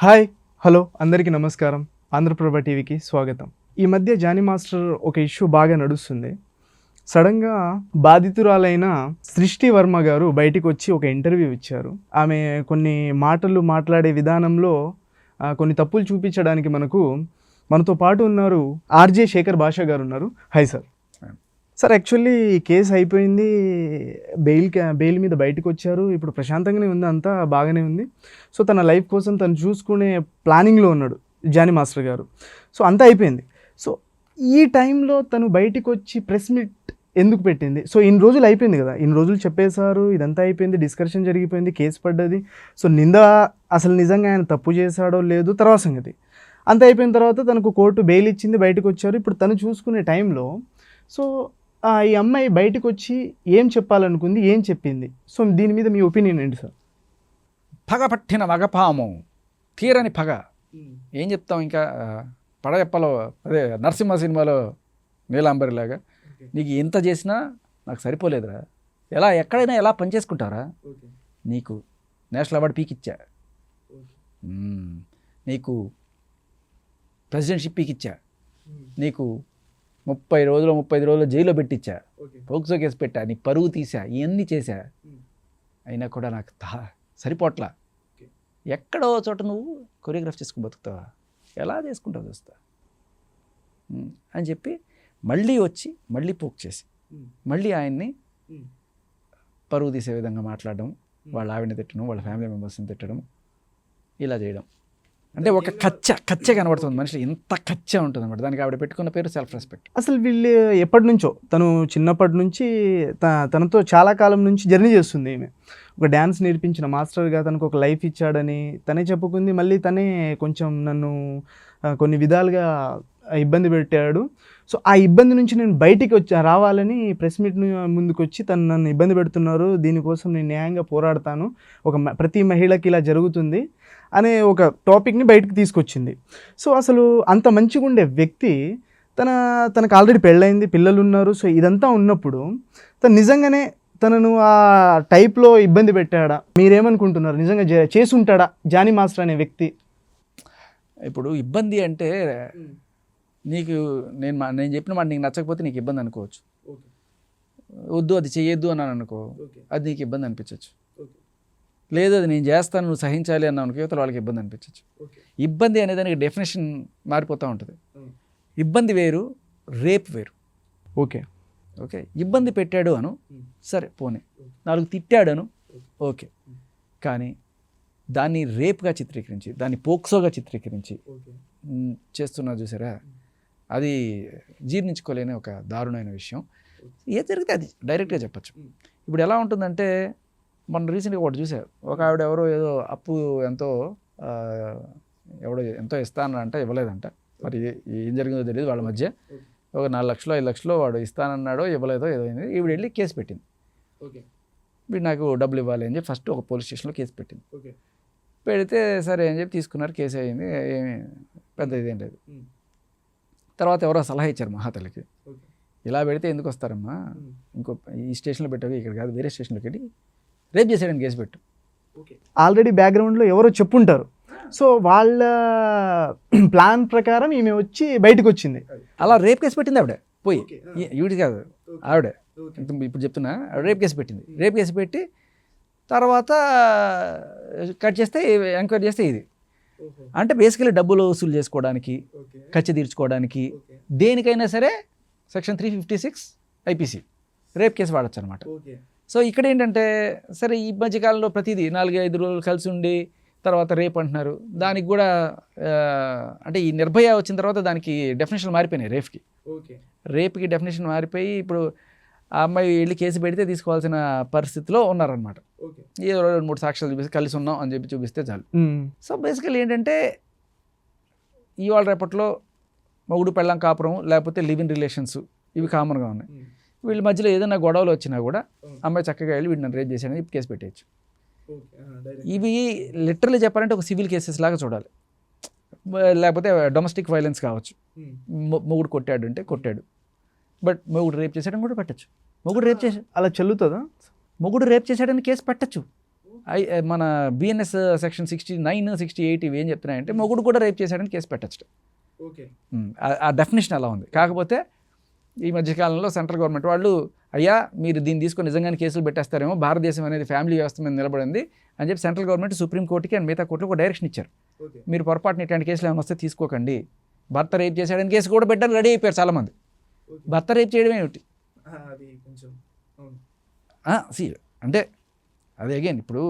Hi hello అందరికీ నమస్కారం. ఆంధ్రప్రభ టీవీకి స్వాగతం. ఈ మధ్య జానీ మాస్టర్ ఒక ఇష్యూ బాగా నడుస్తుంది. సడన్గా బాధితురాలైన సృష్టి వర్మ గారు బయటికి వచ్చి ఒక ఇంటర్వ్యూ ఇచ్చారు. ఆమె కొన్ని మాటలు మాట్లాడే విధానంలో కొన్ని తప్పులు చూపించడానికి మనతో పాటు ఉన్నారు ఆర్జే శేఖర్ భాషా గారు ఉన్నారు. Hi sir. Sir, actually case అయిపోయింది, బెయిల్ మీద బయటకు వచ్చారు. ఇప్పుడు ప్రశాంతంగానే ఉంది, అంతా బాగానే ఉంది. సో తన లైఫ్ కోసం తను చూసుకునే ప్లానింగ్లో ఉన్నాడు జానీ మాస్టర్ గారు. సో అంతా అయిపోయింది. సో ఈ టైంలో తను బయటికి వచ్చి ప్రెస్ మీట్ ఎందుకు పెట్టింది? సో ఇన్ని రోజులు అయిపోయింది కదా, ఇన్ని రోజులు చెప్పేశారు, ఇదంతా అయిపోయింది, డిస్కషన్ జరిగిపోయింది, కేసు పడ్డది. సో నింద అసలు నిజంగా ఆయన తప్పు చేశాడో లేదు తర్వాత సంగతి. అంత అయిపోయిన తర్వాత తనకు కోర్టు బెయిల్ ఇచ్చింది, బయటకు వచ్చారు. ఇప్పుడు తను చూసుకునే టైంలో సో ఈ అమ్మాయి బయటకు వచ్చి ఏం చెప్పాలనుకుంది, ఏం చెప్పింది? సో దీని మీద మీ ఒపీనియన్ ఏంటి సార్? పగ పట్టిన వగపాము, తీరని పగ. ఏం చెప్తాం ఇంకా? పడయప్పలో అదే నరసింహ సినిమాలో నీలాంబరిలాగా నీకు ఎంత చేసినా నాకు సరిపోలేదురా, ఎక్కడైనా ఎలా పనిచేసుకుంటారా? నీకు నేషనల్ అవార్డు పీకిచ్చా, నీకు ప్రెసిడెంట్షిప్ పీకిచ్చా, నీకు 35 రోజులు జైల్లో పెట్టించా, పోక్సో కేసు పెట్టా, నీ పరువు తీసా, ఇవన్నీ చేశా, అయినా కూడా నాకు సరిపోట్లా. ఎక్కడో చోట నువ్వు కొరియోగ్రాఫ్ చేసుకుని బతుకుతావా? ఎలా చేసుకుంటావు చూస్తా అని చెప్పి మళ్ళీ వచ్చి మళ్ళీ పోక్ చేసి మళ్ళీ ఆయన్ని పరువు తీసే విధంగా మాట్లాడడం, వాళ్ళ ఆవిడని తిట్టడం, వాళ్ళ ఫ్యామిలీ మెంబర్స్ని తిట్టడం, ఇలా చేయడం. అంటే ఒక కచ్చ కనబడుతుంది మనిషి, ఎంత కచ్చ ఉంటుంది అనమాట. దానికి ఆవిడ పెట్టుకున్న పేరు సెల్ఫ్ రెస్పెక్ట్. అసలు వీళ్ళు ఎప్పటి నుంచో, తను చిన్నప్పటి నుంచి తనతో చాలా కాలం నుంచి జర్నీ చేస్తుంది ఈమె. ఒక డ్యాన్స్ నేర్పించిన మాస్టర్గా తనకు ఒక లైఫ్ ఇచ్చాడని తనే చెప్పుకుంది. మళ్ళీ తనే కొంచెం నన్ను కొన్ని విధాలుగా ఇబ్బంది పెట్టాడు. సో ఆ ఇబ్బంది నుంచి నేను బయటికి రావాలని ప్రెస్ మీట్ ముందుకు వచ్చి నన్ను ఇబ్బంది పెడుతున్నారు, దీనికోసం నేను న్యాయంగా పోరాడతాను, ప్రతి మహిళకి ఇలా జరుగుతుంది అనే ఒక టాపిక్ని బయటకు తీసుకొచ్చింది. సో అసలు అంత మంచిగా ఉండే వ్యక్తి తనకు ఆల్రెడీ పెళ్ళయింది, పిల్లలు ఉన్నారు. సో ఇదంతా ఉన్నప్పుడు తను నిజంగానే తనను ఆ టైప్లో ఇబ్బంది పెట్టాడా? మీరేమనుకుంటున్నారు? నిజంగా చేసి ఉంటాడా జానీ మాస్టర్ అనే వ్యక్తి? ఇప్పుడు ఇబ్బంది అంటే నేను చెప్పిన మాట నీకు నచ్చకపోతే నీకు ఇబ్బంది అనుకోవచ్చు. వద్దు అది చెయ్యొద్దు అన్నాను అనుకో, అది నీకు ఇబ్బంది అనిపించవచ్చు. లేదు అది నేను చేస్తాను నువ్వు సహించాలి అన్నాను అనుకో, యువతల వాళ్ళకి ఇబ్బంది అనిపించవచ్చు. ఇబ్బంది అనే దానికి డెఫినేషన్ మారిపోతూ ఉంటుంది. ఇబ్బంది వేరు, రేప్ వేరు. ఓకే, ఇబ్బంది పెట్టాడు అను, సరే పోనీ, 4 తిట్టాడు అను, ఓకే. కానీ దాన్ని రేప్గా చిత్రీకరించి, దాన్ని పోక్సోగా చిత్రీకరించి చేస్తున్నా చూసారా, అది జీర్ణించుకోలేని ఒక దారుణమైన విషయం. ఏది జరిగితే అది డైరెక్ట్గా చెప్పచ్చు. ఇప్పుడు ఎలా ఉంటుందంటే, మొన్న రీసెంట్గా ఒకటి చూసారు, ఒక ఆవిడ ఎవరో ఏదో అప్పు ఎంతో ఇస్తానంట, ఇవ్వలేదంట. మరి ఏం జరిగిందో తెలియదు వాళ్ళ మధ్య. ఒక 4 లక్షలు 5 లక్షలు వాడు ఇస్తానన్నాడో ఇవ్వలేదో ఏదో అయింది. ఈవిడ వెళ్ళి కేసు పెట్టింది. వీడు నాకు డబ్బులు ఇవ్వాలి అని చెప్పి ఫస్ట్ ఒక పోలీస్ స్టేషన్లో కేసు పెట్టింది. పెడితే సరే అని చెప్పి తీసుకున్నారు, కేసు అయింది, ఏమి పెద్ద ఇదేం లేదు. తర్వాత ఎవరో సలహా ఇచ్చారు మహాతల్లికి, ఇలా పెడితే ఎందుకు వస్తారమ్మా, ఇంకో ఈ స్టేషన్లో పెట్టావు, ఇక్కడ కాదు వేరే స్టేషన్లోకి వెళ్ళి రేప్ చేసాడని కేసు పెట్టు. ఆల్రెడీ బ్యాక్గ్రౌండ్లో ఎవరో చెప్పుంటారు. సో వాళ్ళ ప్లాన్ ప్రకారం ఈమె వచ్చి బయటకు వచ్చింది. అలా రేప్ కేసు పెట్టింది ఆవిడ, పోయి ఈవిడి కాదు ఆవిడ, ఇప్పుడు చెప్తున్నా, రేప్ కేసు పెట్టింది. రేప్ కేసు పెట్టి తర్వాత కట్ చేస్తే ఎంక్వైరీ చేస్తే ఇది అంటే బేసికలీ డబ్బులు వసూలు చేసుకోవడానికి, ఖర్చు తీర్చుకోవడానికి, దేనికైనా సరే సెక్షన్ 356 ఐపీసీ రేప్ కేసు వాడచ్చు అనమాట. సో ఇక్కడ ఏంటంటే, సరే ఈ మధ్యకాలంలో ప్రతిదీ 4-5 రోజులు కలిసి ఉండి తర్వాత రేప్ అంటున్నారు. దానికి కూడా అంటే ఈ నిర్భయ వచ్చిన తర్వాత దానికి డెఫినేషన్ మారిపోయినాయి. రేప్కి డెఫినేషన్ మారిపోయి ఇప్పుడు ఆ అమ్మాయి వెళ్ళి కేసు పెడితే తీసుకోవాల్సిన పరిస్థితిలో ఉన్నారనమాట. ఏదో 2-3 సాక్ష్యాలు చూపిస్తే కలిసి ఉన్నాం అని చెప్పి చూపిస్తే చాలు. సో బేసికల్లీ ఏంటంటే, ఇవాళ రేపట్లో మొగుడు పెళ్ళాం కాపురం లేకపోతే లివ్ ఇన్ రిలేషన్స్ ఇవి కామన్గా ఉన్నాయి. వీళ్ళ మధ్యలో ఏదైనా గొడవలు వచ్చినా కూడా అమ్మాయి చక్కగా వెళ్ళి వీడిని రేప్ చేశానని కేసు పెట్టేయచ్చు. ఇవి లిటరల్లీ చెప్పాలంటే ఒక సివిల్ కేసెస్ లాగా చూడాలి. లేకపోతే డొమెస్టిక్ వైలెన్స్ కావచ్చు, మొగుడు కొట్టాడు అంటే కొట్టాడు, బట్ మొగుడు రేప్ చేశాడని కూడా పెట్టచ్చు. మొగుడు రేప్ చేశాడు అలా చెల్లుతుందా? మొగుడు రేప్ చేశాడని కేసు పెట్టచ్చు. మన బిఎన్ఎస్ సెక్షన్ 69, 68 ఇవి ఏం చెప్తున్నాయంటే మొగుడు కూడా రేప్ చేశాడని కేసు పెట్టచ్చు. ఆ డెఫినేషన్ అలా ఉంది. కాకపోతే ఈ మధ్యకాలంలో సెంట్రల్ గవర్నమెంట్ వాళ్ళు అయ్యా మీరు దీన్ని తీసుకొని నిజంగానే కేసులు పెట్టేస్తారేమో, భారతదేశం అనేది ఫ్యామిలీ వ్యవస్థ మీద నిలబడింది అని చెప్పి సెంట్రల్ గవర్నమెంట్ సుప్రీంకోర్టుకి అండ్ మిగతా కోర్టులకు ఒక డైరెక్షన్ ఇచ్చారు. మీరు పొరపాటున ఇట్లాంటి కేసులు ఏమైనా వస్తే తీసుకోకండి. భర్త రేప్ చేశాడని కేసు కూడా పెట్టడానికి రెడీ అయిపోయారు చాలామంది. భర్త రేప్ చేయడం ఏమిటి అంటే అది అగైన్ ఇప్పుడు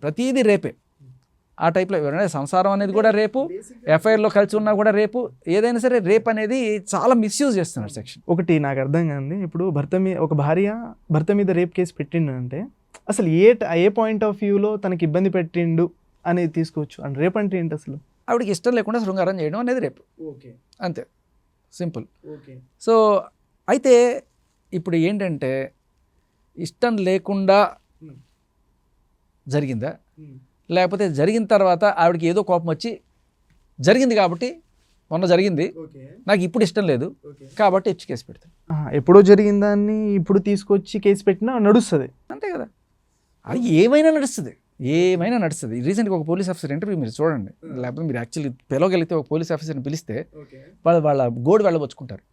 ప్రతిదీ రేపే. ఆ టైప్లో ఎవరైనా సంసారం అనేది కూడా రేపు, ఎఫ్ఐఆర్లో కలిసి ఉన్నా కూడా రేపు, ఏదైనా సరే రేప్ అనేది చాలా మిస్యూజ్ చేస్తున్నారు సెక్షన్. ఒకటి నాకు అర్థం కాదు, ఇప్పుడు ఒక భార్య భర్త మీద రేప్ కేసు పెట్టిండంటే అసలు ఏ పాయింట్ ఆఫ్ వ్యూలో తనకి ఇబ్బంది పెట్టిండు అనేది తీసుకోవచ్చు. అండ్ రేప్ అంటే ఏంటి అసలు? ఆవిడకి ఇష్టం లేకుండా శృంగారం చేయడం అనేది రేపు, అంతే సింపుల్. సో అయితే ఇప్పుడు ఏంటంటే ఇష్టం లేకుండా జరిగిందా, లేకపోతే జరిగిన తర్వాత ఆవిడకి ఏదో కోపం వచ్చి జరిగింది కాబట్టి మొన్న జరిగింది నాకు ఇప్పుడు ఇష్టం లేదు కాబట్టి ఇచ్చి కేసు పెడతాను. ఎప్పుడో జరిగిన దాన్ని ఇప్పుడు తీసుకొచ్చి కేసు పెట్టినా నడుస్తుంది, అంతే కదా. అది ఏమైనా నడుస్తుంది, ఏమైనా నడుస్తుంది. రీసెంట్గా ఒక పోలీస్ ఆఫీసర్ ఇంటర్వ్యూ మీరు చూడండి, లేకపోతే మీరు యాక్చువల్లీ పిలవగలిగితే ఒక పోలీస్ ఆఫీసర్ని పిలిస్తే వాళ్ళ గోడు వెళ్ళబోచుకుంటారు.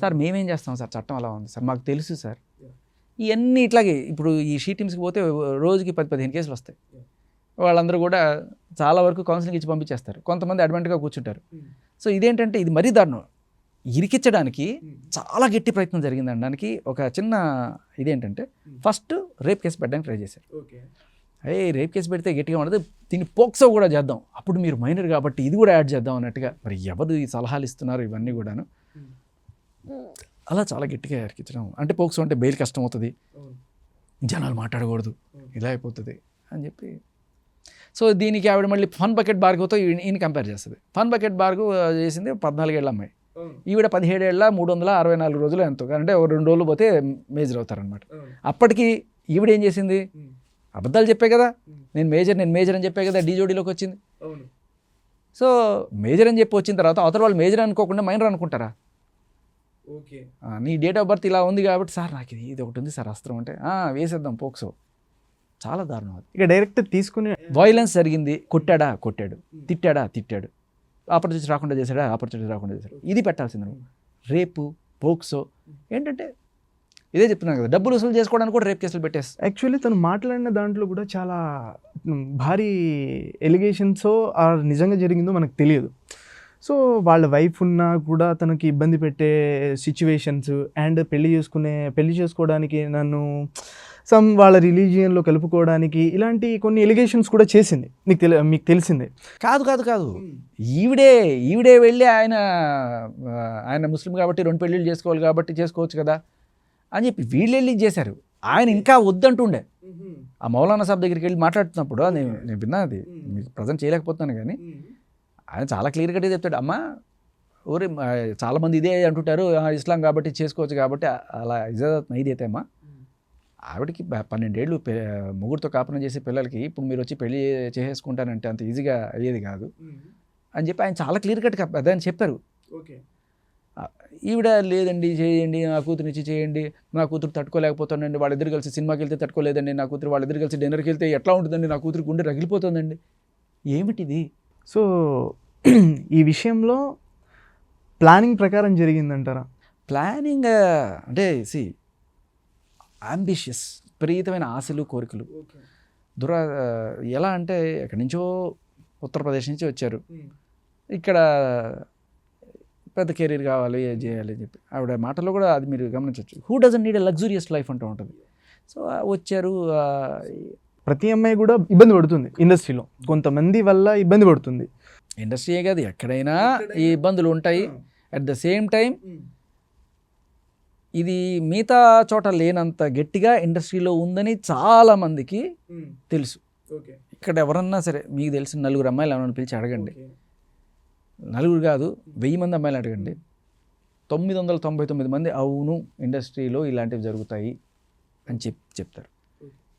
సార్ మేమేం చేస్తాం సార్, చట్టం అలా ఉంది సార్, మాకు తెలుసు సార్. ఇవన్నీ ఇట్లాగే ఇప్పుడు ఈ షీ టీమ్స్కి పోతే రోజుకి 10-15 కేసులు వస్తాయి. వాళ్ళందరూ కూడా చాలా వరకు కౌన్సిలింగ్ ఇచ్చి పంపించేస్తారు, కొంతమంది అడ్వాంట్గా కూర్చుంటారు. సో ఇదేంటంటే ఇది మరీ దారుణం. ఇరికించడానికి చాలా గట్టి ప్రయత్నం జరిగింది అనడానికి ఒక చిన్న ఇదేంటంటే ఫస్ట్ రేప్ కేసు పెట్టడానికి ట్రై చేశారు. రేప్ కేసు పెడితే గట్టిగా ఉండదు, దీన్ని పోక్సో కూడా చేద్దాం, అప్పుడు మీరు మైనర్ కాబట్టి ఇది కూడా యాడ్ చేద్దాం అన్నట్టుగా. మరి ఎవరు ఈ సలహాలు ఇస్తున్నారు ఇవన్నీ కూడాను, అలా చాలా గట్టిగా ఇరికించడం. అంటే పోక్సో అంటే బెయిల్ కష్టం అవుతుంది, జనాలు మాట్లాడకూడదు, ఇలా అయిపోతుంది అని చెప్పి. సో దీనికి ఆవిడ మళ్ళీ ఫన్ బకెట్ భార్గవ్తో ఈయన కంపేర్ చేస్తుంది. ఫన్ బకెట్ భార్గవ్ చేసింది 14 ఏళ్ళ అమ్మాయి, ఈవిడ 17 ఏళ్ళ 364 రోజులు ఎంతో, అంటే 2 రోజులు పోతే మేజర్ అవుతారనమాట. అప్పటికి ఈవిడ ఏం చేసింది, అబద్ధాలు చెప్పే కదా, నేను మేజర్ అని చెప్పే కదా డీజోడీలోకి వచ్చింది. సో మేజర్ అని చెప్పి వచ్చిన తర్వాత అవతల వాళ్ళు మేజర్ అనుకోకుండా మైనర్ అనుకుంటారా? నీ డేట్ ఆఫ్ బర్త్ ఇలా ఉంది కాబట్టి సార్ నాకు ఇది ఒకటి ఉంది సార్ అస్త్రం అంటే వేసేద్దాం పోక్సో. చాలా దారుణం అది. ఇక డైరెక్ట్ తీసుకుని వైలెన్స్ జరిగింది, కొట్టాడు, తిట్టాడు, ఆపర్చునిటీ రాకుండా చేశాడు, ఇది పెట్టాల్సింది. రేపు పోక్సో ఏంటంటే ఇదే చెప్తున్నాను కదా, డబ్బులు వసూలు చేసుకోవడానికి కూడా రేప్ కేసులు పెట్టేస్తారు. యాక్చువల్లీ తను మాట్లాడిన దాంట్లో కూడా చాలా భారీ ఎలిగేషన్స్ నిజంగా జరిగిందో మనకు తెలియదు. సో వాళ్ళ వైఫ్ ఉన్నా కూడా తనకి ఇబ్బంది పెట్టే సిచ్యువేషన్స్ అండ్ పెళ్లి చేసుకోవడానికి నన్ను వాళ్ళ రిలీజియన్లో కలుపుకోవడానికి ఇలాంటి కొన్ని ఎలిగేషన్స్ కూడా చేసింది. మీకు తెలిసిందే. కాదు ఈవిడే వెళ్ళి ఆయన ముస్లిం కాబట్టి 2 పెళ్ళిళ్ళు చేసుకోవాలి కాబట్టి చేసుకోవచ్చు కదా అని చెప్పి వీళ్ళు వెళ్ళి చేశారు. ఆయన ఇంకా వద్దంటుండే. ఆ మౌలానా సాబ్ దగ్గరికి వెళ్ళి మాట్లాడుతున్నప్పుడు నేను విన్నా, అది మీకు ప్రజెంట్ చేయలేకపోతున్నాను కానీ ఆయన చాలా క్లియర్ కట్గా చెప్తాడు, అమ్మా ఊరి చాలామంది ఇదే అంటుంటారు, ఇస్లాం కాబట్టి చేసుకోవచ్చు కాబట్టి అలా ఇజాదత్ నైది అయితే అమ్మా, ఆవిడకి 12 ఏళ్ళు ముగ్గురితో కాపురం చేసే పిల్లలకి ఇప్పుడు మీరు వచ్చి పెళ్లి చేసేసుకుంటానంటే అంత ఈజీగా అయ్యేది కాదు అని చెప్పి ఆయన చాలా క్లియర్ కట్గా అదని చెప్పారు. ఈవిడ లేదండి చేయండి, నా కూతురునిచ్చి చేయండి, నా కూతురు తట్టుకోలేకపోతానండి, వాళ్ళిద్దరు కలిసి సినిమాకి వెళ్తే తట్టుకోలేదండి, నా కూతురు వాళ్ళిద్దరు కలిసి డిన్నర్కి వెళ్తే ఎట్లా ఉంటుందండి, నా కూతురు గుండె రగిలిపోతుందండి. ఏమిటిది? సో ఈ విషయంలో ప్లానింగ్ ప్రకారం జరిగిందంటారా? ప్లానింగ్ అంటే అంబిషియస్, విపరీతమైన ఆశలు కోరికలు, ఎలా అంటే ఎక్కడి నుంచో ఉత్తరప్రదేశ్ నుంచి వచ్చారు, ఇక్కడ పెద్ద కెరీర్ కావాలి చేయాలి అని చెప్పి ఆవిడ మాటల్లో కూడా అది మీరు గమనించవచ్చు. Who doesn't need a luxurious life అంటూ ఉంటుంది. సో వచ్చారు. ప్రతి అమ్మాయి కూడా ఇబ్బంది పడుతుంది ఇండస్ట్రీలో, కొంతమంది వల్ల ఇబ్బంది పడుతుంది. ఇండస్ట్రీయే కాదు ఎక్కడైనా ఈ ఇబ్బందులు ఉంటాయి. అట్ ద సేమ్ టైం ఇది మిగతా చోట లేనంత గట్టిగా ఇండస్ట్రీలో ఉందని చాలామందికి తెలుసు. ఇక్కడ ఎవరన్నా సరే మీకు తెలిసిన 4 అమ్మాయిలు ఎవరైనా పిలిచి అడగండి, 4 కాదు 1000 మంది అమ్మాయిలు అడగండి, 999 మంది అవును ఇండస్ట్రీలో ఇలాంటివి జరుగుతాయి అని చెప్తారు.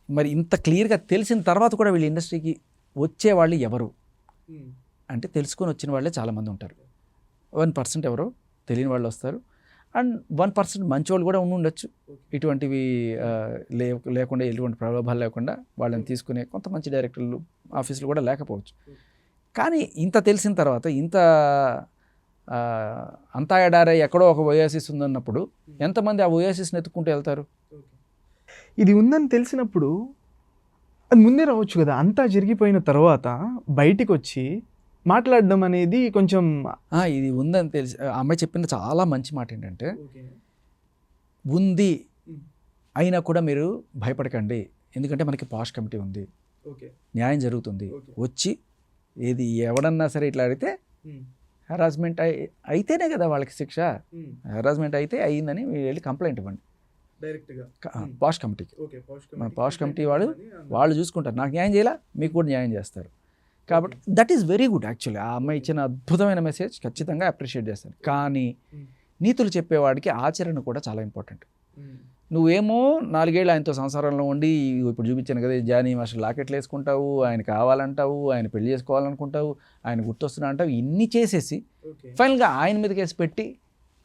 మరి ఇంత క్లియర్గా తెలిసిన తర్వాత కూడా వీళ్ళు ఇండస్ట్రీకి వచ్చేవాళ్ళు ఎవరు అంటే తెలుసుకొని వచ్చిన వాళ్ళే చాలామంది ఉంటారు. 1% ఎవరో తెలియని వాళ్ళు వస్తారు. అండ్ 1% మంచోళ్ళు కూడా ఉండొచ్చు, ఇటువంటివి లేకుండా ఎటువంటి ప్రలోభాలు లేకుండా వాళ్ళని తీసుకునే కొంత మంచి డైరెక్టర్లు ఆఫీసులు కూడా లేకపోవచ్చు. కానీ ఇంత తెలిసిన తర్వాత అంతా ఎడారై ఎక్కడో ఒక ఓయాసిస్ ఉందన్నప్పుడు ఎంతమంది ఆ ఓయాసిస్ని ఎత్తుకుంటూ వెళ్తారు? ఇది ఉందని తెలిసినప్పుడు అది ముందే రావచ్చు కదా. అంతా జరిగిపోయిన తర్వాత బయటికి వచ్చి మాట్లాడడం అనేది కొంచెం ఇది ఉందని తెలిసి అమ్మాయి చెప్పిన చాలా మంచి మాట ఏంటంటే, ఉంది అయినా కూడా మీరు భయపడకండి, ఎందుకంటే మనకి పాష్ కమిటీ ఉంది, న్యాయం జరుగుతుంది, వచ్చి ఏది ఎవడన్నా సరే ఇట్లా అడిగితే హెరాస్మెంట్ అయితేనే కదా వాళ్ళకి శిక్ష. హెరాస్మెంట్ అయితే అయ్యిందని మీరు వెళ్ళి కంప్లైంట్ ఇవ్వండి పాష్ కమిటీకి. మన పాష్ కమిటీ వాళ్ళు చూసుకుంటారు, నాకు న్యాయం చేయాలా మీకు కూడా న్యాయం చేస్తారు. కాబట్టి that is very good. Actually ఆ అమ్మాయి ఇచ్చిన అద్భుతమైన మెసేజ్ ఖచ్చితంగా అప్రిషియేట్ చేస్తాను. కానీ నీతులు చెప్పేవాడికి ఆచరణ కూడా చాలా ఇంపార్టెంట్. నువ్వేమో 4 ఏళ్ళు ఆయనతో సంసారంలో ఉండి ఇప్పుడు చూపించాను కదా, జానీ మాస్టర్ లాకెట్లు వేసుకుంటావు, ఆయన కావాలంటావు, ఆయన పెళ్లి చేసుకోవాలనుకుంటావు, ఆయన గుర్తొస్తున్నా అంటావు, ఇన్ని చేసేసి ఫైనల్గా ఆయన మీద కేసు పెట్టి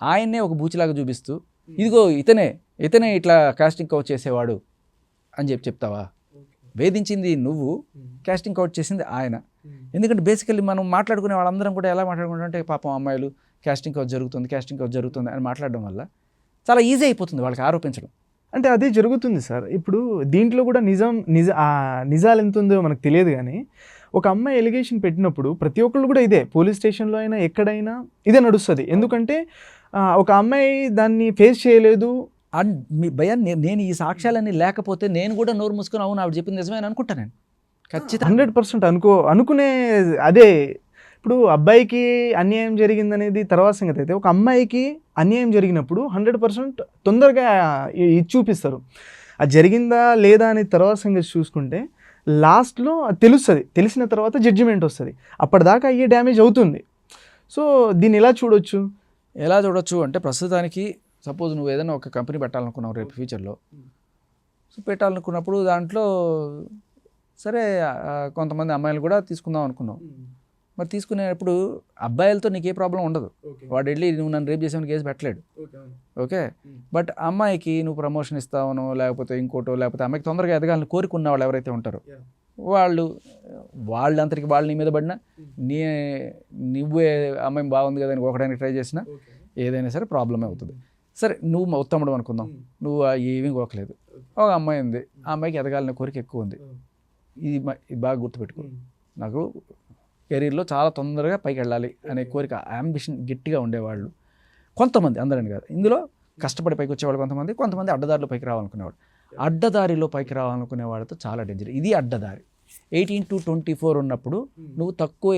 ఆయన్నే ఒక బూచిలాగా చూపిస్తూ ఇదిగో ఇతనే ఇట్లా కాస్టింగ్ కౌచ్ చేసేవాడు అని చెప్తావా? వేధించింది నువ్వు, కాస్టింగ్ కౌచ్ చేసింది ఆయన. ఎందుకంటే బేసికల్లీ మనం మాట్లాడుకునే వాళ్ళందరం కూడా ఎలా మాట్లాడుకుంటారంటే, పాపం అమ్మాయిలు కాస్టింగ్ కౌచ్ జరుగుతుంది అని మాట్లాడడం వల్ల చాలా ఈజీ అయిపోతుంది వాళ్ళకి ఆరోపించడం. అంటే అదే జరుగుతుంది సార్. ఇప్పుడు దీంట్లో కూడా నిజాలు ఎంత ఉందో మనకు తెలియదు, కానీ ఒక అమ్మాయి ఎలిగేషన్ పెట్టినప్పుడు ప్రతి ఒక్కళ్ళు కూడా ఇదే, పోలీస్ స్టేషన్లో అయినా ఎక్కడైనా ఇదే నడుస్తుంది. ఎందుకంటే ఒక అమ్మాయి దాన్ని ఫేస్ చేయలేదు. అండ్ మీ భయం, నేను ఈ సాక్ష్యాలన్నీ లేకపోతే నేను కూడా నోరు మూసుకొని అవును ఆవిడ చెప్పింది నిజమే అని అనుకుంటాను. నేను ఖచ్చితంగా 100% అనుకునే అదే. ఇప్పుడు అబ్బాయికి అన్యాయం జరిగిందనేది తర్వాత సంగతి అయితే, ఒక అమ్మాయికి అన్యాయం జరిగినప్పుడు 100% తొందరగా ఇది చూపిస్తారు. అది జరిగిందా లేదా అనేది తర్వాత సంగతి చూసుకుంటే లాస్ట్లో అది తెలుస్తుంది. తెలిసిన తర్వాత జడ్జిమెంట్ వస్తుంది. అప్పటిదాకా అయ్యే డ్యామేజ్ అవుతుంది. సో దీన్ని ఎలా చూడొచ్చు అంటే ప్రస్తుతానికి సపోజ్ నువ్వు ఏదైనా ఒక కంపెనీ పెట్టాలనుకున్నావు రేపు ఫ్యూచర్లో, సో పెట్టాలనుకున్నప్పుడు దాంట్లో సరే కొంతమంది అమ్మాయిలు కూడా తీసుకుందాం అనుకున్నావు. మరి తీసుకునేటప్పుడు అబ్బాయిలతో నీకు ఏ ప్రాబ్లం ఉండదు, వాడు వెళ్ళి నువ్వు నన్ను రేపు చేసామని కేసు పెట్టలేడు. ఓకే, బట్ అమ్మాయికి నువ్వు ప్రమోషన్ ఇస్తావనో లేకపోతే ఇంకోటో, లేకపోతే అమ్మాయికి తొందరగా ఎదగాలని కోరుకున్న వాళ్ళు ఎవరైతే ఉంటారో వాళ్ళంతరికి వాళ్ళు నీ మీద పడినా, నువ్వే అమ్మాయి బాగుంది కదా అని ఒకడానికి ట్రై చేసినా ఏదైనా సరే ప్రాబ్లమే అవుతుంది. సరే నువ్వు ఉత్తముడు అనుకుందాం, నువ్వు ఏమీ గోకలేదు, ఒక అమ్మాయి ఉంది, ఆ అమ్మాయికి ఎదగాలనే కోరిక ఎక్కువ ఉంది. ఇది బాగా గుర్తుపెట్టుకో, నాకు కెరీర్లో చాలా తొందరగా పైకి వెళ్ళాలి అనే కోరిక, అంబిషన్ గట్టిగా ఉండేవాళ్ళు కొంతమంది, అందరని కాదు, ఇందులో కష్టపడి పైకి వచ్చేవాళ్ళు కొంతమంది అడ్డదారిలో పైకి రావాలనుకునేవాడు. అడ్డదారిలో పైకి రావాలనుకునే వాళ్ళతో చాలా డేంజర్. ఇది అడ్డదారి. 18 to 24 ఉన్నప్పుడు నువ్వు తప్పు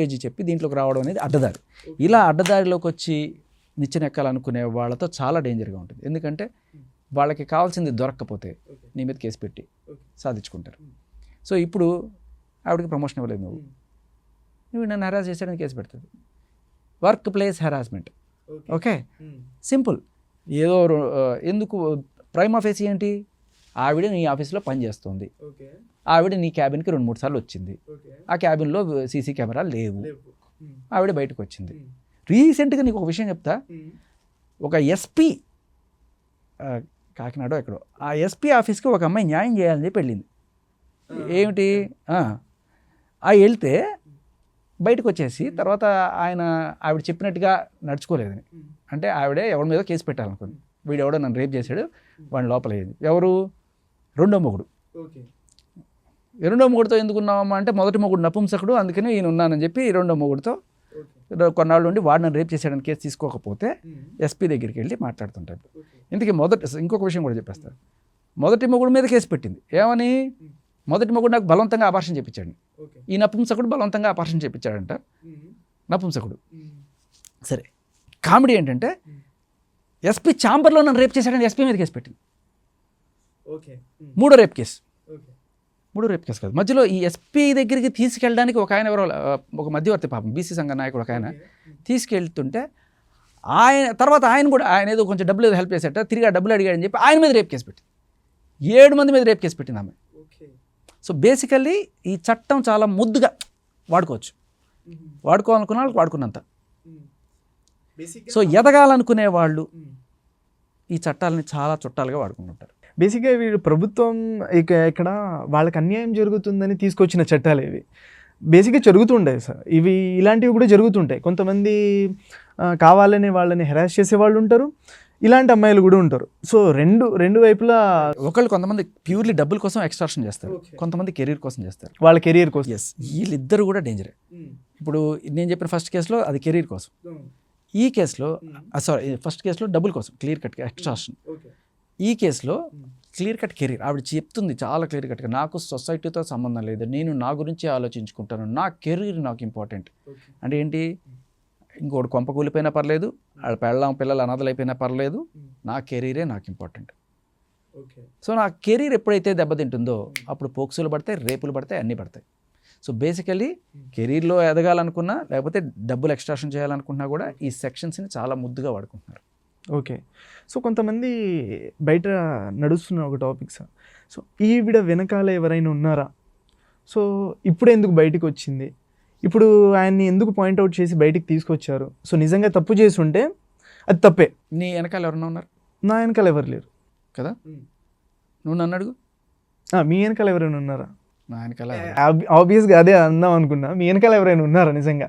ఏజ్ చెప్పి దీంట్లోకి రావడం అనేది అడ్డదారి. ఇలా అడ్డదారిలోకి వచ్చి నిచ్చెనెక్కాలనుకునే వాళ్ళతో చాలా డేంజర్గా ఉంటుంది. ఎందుకంటే వాళ్ళకి కావాల్సింది దొరక్కపోతే నీ మీద కేసు పెట్టి సాధించుకుంటారు. సో ఇప్పుడు ఆవిడకి ప్రమోషన్ ఇవ్వలేదు, నువ్వు నన్ను హెరాస్ చేశాడని కేసు పెడుతుంది. Work place harassment. Okay, simple. ఏదో ఎందుకు ప్రైమా ఫేసి ఏంటి, ఆవిడ నీ ఆఫీస్లో పనిచేస్తుంది, ఆవిడ నీ క్యాబిన్కి 2-3 సార్లు వచ్చింది, ఆ క్యాబిన్లో సీసీ కెమెరాలు లేవు, ఆవిడ బయటకు వచ్చింది. రీసెంట్గా నీకు ఒక విషయం చెప్తా, ఒక ఎస్పీ కాకినాడ ఎక్కడో, ఆ ఎస్పీ ఆఫీస్కి ఒక అమ్మాయి న్యాయం చేయాలని చెప్పి వెళ్ళింది. ఏమిటి వెళ్తే బయటకు వచ్చేసి తర్వాత ఆవిడ చెప్పినట్టుగా నడుచుకోలేదని, అంటే ఆవిడే ఎవరి మీద కేసు పెట్టాలనుకుంది, వీడు ఎవడో నన్ను రేప్ చేశాడు, వాడిని లోపల అయ్యింది. ఎవరు? రెండో మొగుడుతో ఎందుకున్నావమ్మా అంటే, మొదటి మొగుడు నపుంసకుడు, అందుకని ఈయన ఉన్నానని చెప్పి రెండో మొగుడుతో కొన్నాళ్ళు ఉండి వాడు నన్ను రేప్ చేశాడని కేసు తీసుకోకపోతే ఎస్పీ దగ్గరికి వెళ్ళి మాట్లాడుతుంటారు. ఇందుకే ఇంకొక విషయం కూడా చెప్పేస్తారు. మొదటి మొగుడు మీద కేసు పెట్టింది. ఏమని? మొదటి మొగుడు నాకు బలవంతంగా అపార్షన్ చేయించాడు, ఈ నపుంసకుడు బలవంతంగా అపార్షన్ చేయించాడంట నపుంసకుడు. సరే, కామెడీ ఏంటంటే ఎస్పీ ఛాంబర్లో నన్ను రేప్ చేశాడని ఎస్పీ మీద కేసు పెట్టింది. మూడో రేప్ కేసు కాదు, మధ్యలో ఈ ఎస్పీ దగ్గరికి తీసుకెళ్ళడానికి ఒక ఆయన ఎవరో ఒక మధ్యవర్తి, పాపం బీసీ సంఘ నాయకుడు ఒక ఆయన తీసుకెళ్తుంటే ఆయన ఏదో కొంచెం డబ్బులు ఏదో హెల్ప్ చేసేట, తిరిగి ఆ డబ్బులు అడిగాడని చెప్పి ఆయన మీద రేప్ కేసు పెట్టింది. 7 మంది మీద రేప్ కేసు పెట్టింది ఆమె. సో బేసికల్లీ ఈ చట్టం చాలా ముద్దుగా వాడుకోవాలనుకున్న వాళ్ళకి వాడుకున్నంత. సో ఎదగాలనుకునే వాళ్ళు ఈ చట్టాలని చాలా చుట్టాలుగా వాడుకుంటుంటారు. బేసిక్గా వీళ్ళు ప్రభుత్వం ఇక్కడ వాళ్ళకి అన్యాయం జరుగుతుందని తీసుకొచ్చిన చట్టాలు ఇవి బేసిక్గా జరుగుతుంటాయి సార్. ఇవి ఇలాంటివి కూడా జరుగుతుంటాయి. కొంతమంది కావాలని వాళ్ళని హెరాస్ చేసే వాళ్ళు ఉంటారు, ఇలాంటి అమ్మాయిలు కూడా ఉంటారు. సో రెండు వైపులా కొంతమంది ప్యూర్లీ డబ్బుల కోసం ఎక్స్ట్రాక్షన్ చేస్తారు, కొంతమంది కెరీర్ కోసం చేస్తారు. వాళ్ళ కెరీర్ కోసం. ఎస్, వీళ్ళిద్దరు కూడా డేంజరే. ఇప్పుడు నేను చెప్పిన ఫస్ట్ కేసులో అది కెరీర్ కోసం, ఈ కేసులో ఫస్ట్ కేసులో డబ్బుల కోసం క్లియర్ కట్ ఎక్స్ట్రాక్షన్, ఈ కేసులో క్లియర్ కట్ కెరీర్. ఆవిడ చెప్తుంది చాలా క్లియర్ కట్గా, నాకు సొసైటీతో సంబంధం లేదు, నేను నా గురించి ఆలోచించుకుంటాను, నా కెరీర్ నాకు ఇంపార్టెంట్. అంటే ఏంటి, ఇంకోటి కొంప కూలిపోయినా పర్లేదు, ఆడ పిల్లలు అనాథలు అయిపోయినా పర్లేదు, నా కెరీరే నాకు ఇంపార్టెంట్. సో నా కెరీర్ ఎప్పుడైతే దెబ్బతింటుందో అప్పుడు పోక్సులు పడతాయి, రేపులు పడతాయి, అన్నీ పడతాయి. సో బేసికలీ కెరీర్లో ఎదగాలనుకున్నా లేకపోతే డబ్బులు ఎక్స్ట్రాక్షన్ చేయాలనుకున్నా కూడా ఈ సెక్షన్స్ని చాలా ముద్దుగా వాడుకుంటున్నారు. ఓకే. సో కొంతమంది బయట నడుస్తున్న ఒక టాపిక్ సార్, సో ఈవిడ వెనకాల ఎవరైనా ఉన్నారా, సో ఇప్పుడు ఎందుకు బయటకు వచ్చింది, ఇప్పుడు ఆయన్ని ఎందుకు పాయింట్అవుట్ చేసి బయటికి తీసుకొచ్చారు, సో నిజంగా తప్పు చేసి ఉంటే అది తప్పే. నీ వెనకాల ఎవరన్నా ఉన్నారు? నా వెనకాల ఎవరు లేరు కదా, నువ్వు నన్ను అడుగు. మీ వెనకాల ఎవరైనా ఉన్నారా? నా వెనకాల ఆబ్వియస్గా అదే అందాం అనుకున్నా. మీ వెనకాల ఎవరైనా ఉన్నారా నిజంగా?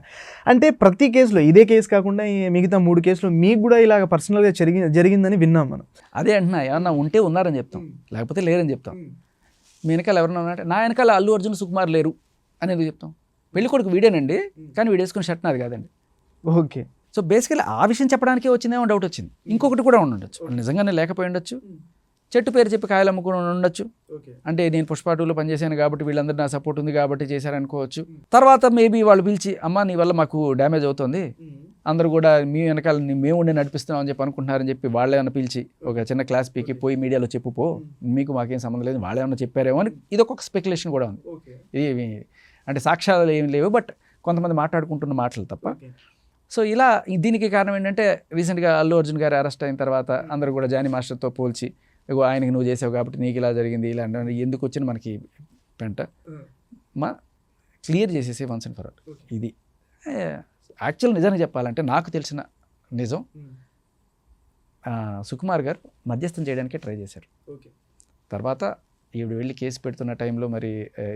అంటే ప్రతి కేసులో, ఇదే కేసు కాకుండా మిగతా 3 కేసులో మీకు కూడా ఇలాగ పర్సనల్గా జరిగిందని విన్నాం మనం. అదే అంటున్నా, ఏమన్నా ఉంటే ఉన్నారని చెప్తాం, లేకపోతే లేరని చెప్తాం. మీ వెనకాల ఎవరన్నా ఉన్నారంటే, నా వెనకాల అల్లు అర్జున్, సుకుమార్ లేరు అనేది చెప్తాం. పెళ్లి కొడుకు వీడేనండి, కానీ వీడు వేసుకుని షర్ట్ నాది కాదండి. ఓకే. సో బేసికలీ ఆ విషయం చెప్పడానికే వచ్చిందేమో డౌట్ వచ్చింది. ఇంకొకటి కూడా ఉండొచ్చు, నిజంగానే లేకపోయి ఉండొచ్చు, చెట్టు పేరు చెప్పి కాయలు అమ్ముకుని ఉండొచ్చు. అంటే నేను పుష్ప 2లో పనిచేశాను కాబట్టి వీళ్ళందరూ నా సపోర్ట్ ఉంది కాబట్టి చేశారనుకోవచ్చు. తర్వాత మేబీ వాళ్ళు పిలిచి, అమ్మ నీ వల్ల మాకు డ్యామేజ్ అవుతుంది, అందరూ కూడా మీ వెనకాల మేము ఉండి నడిపిస్తున్నాం అని చెప్పి అనుకుంటున్నారని చెప్పి వాళ్ళేమన్నా పిలిచి ఒక చిన్న క్లాస్ పీకి పోయి మీడియాలో చెప్పుపో, మీకు మాకేం సంబంధం లేదు, వాళ్ళేమన్నా చెప్పారేమో అని ఇదొక స్పెక్యులేషన్ కూడా ఉంది. ఇది అంటే సాక్ష్యాలు ఏమి లేవు, బట్ కొంతమంది మాట్లాడుకుంటున్న మాటలు తప్ప. సో ఇలా దీనికి కారణం ఏంటంటే, రీసెంట్గా అల్లు అర్జున్ గారు అరెస్ట్ అయిన తర్వాత అందరూ కూడా జానీ మాస్టర్తో పోల్చి, ఇగో ఆయనకి నువ్వు చేసావు కాబట్టి నీకు ఇలా జరిగింది, ఇలా అంటే ఎందుకు వచ్చిన మనకి పెంట, మా క్లియర్ చేసేసి వన్స్ అండ్ ఫర్ ఆల్. ఇది యాక్చువల్ నిజానికి చెప్పాలంటే నాకు తెలిసిన నిజం, సుకుమార్ గారు మధ్యస్థం చేయడానికే ట్రై చేశారు. తర్వాత ఈవిడ వెళ్ళి కేసు పెడుతున్న టైంలో మరి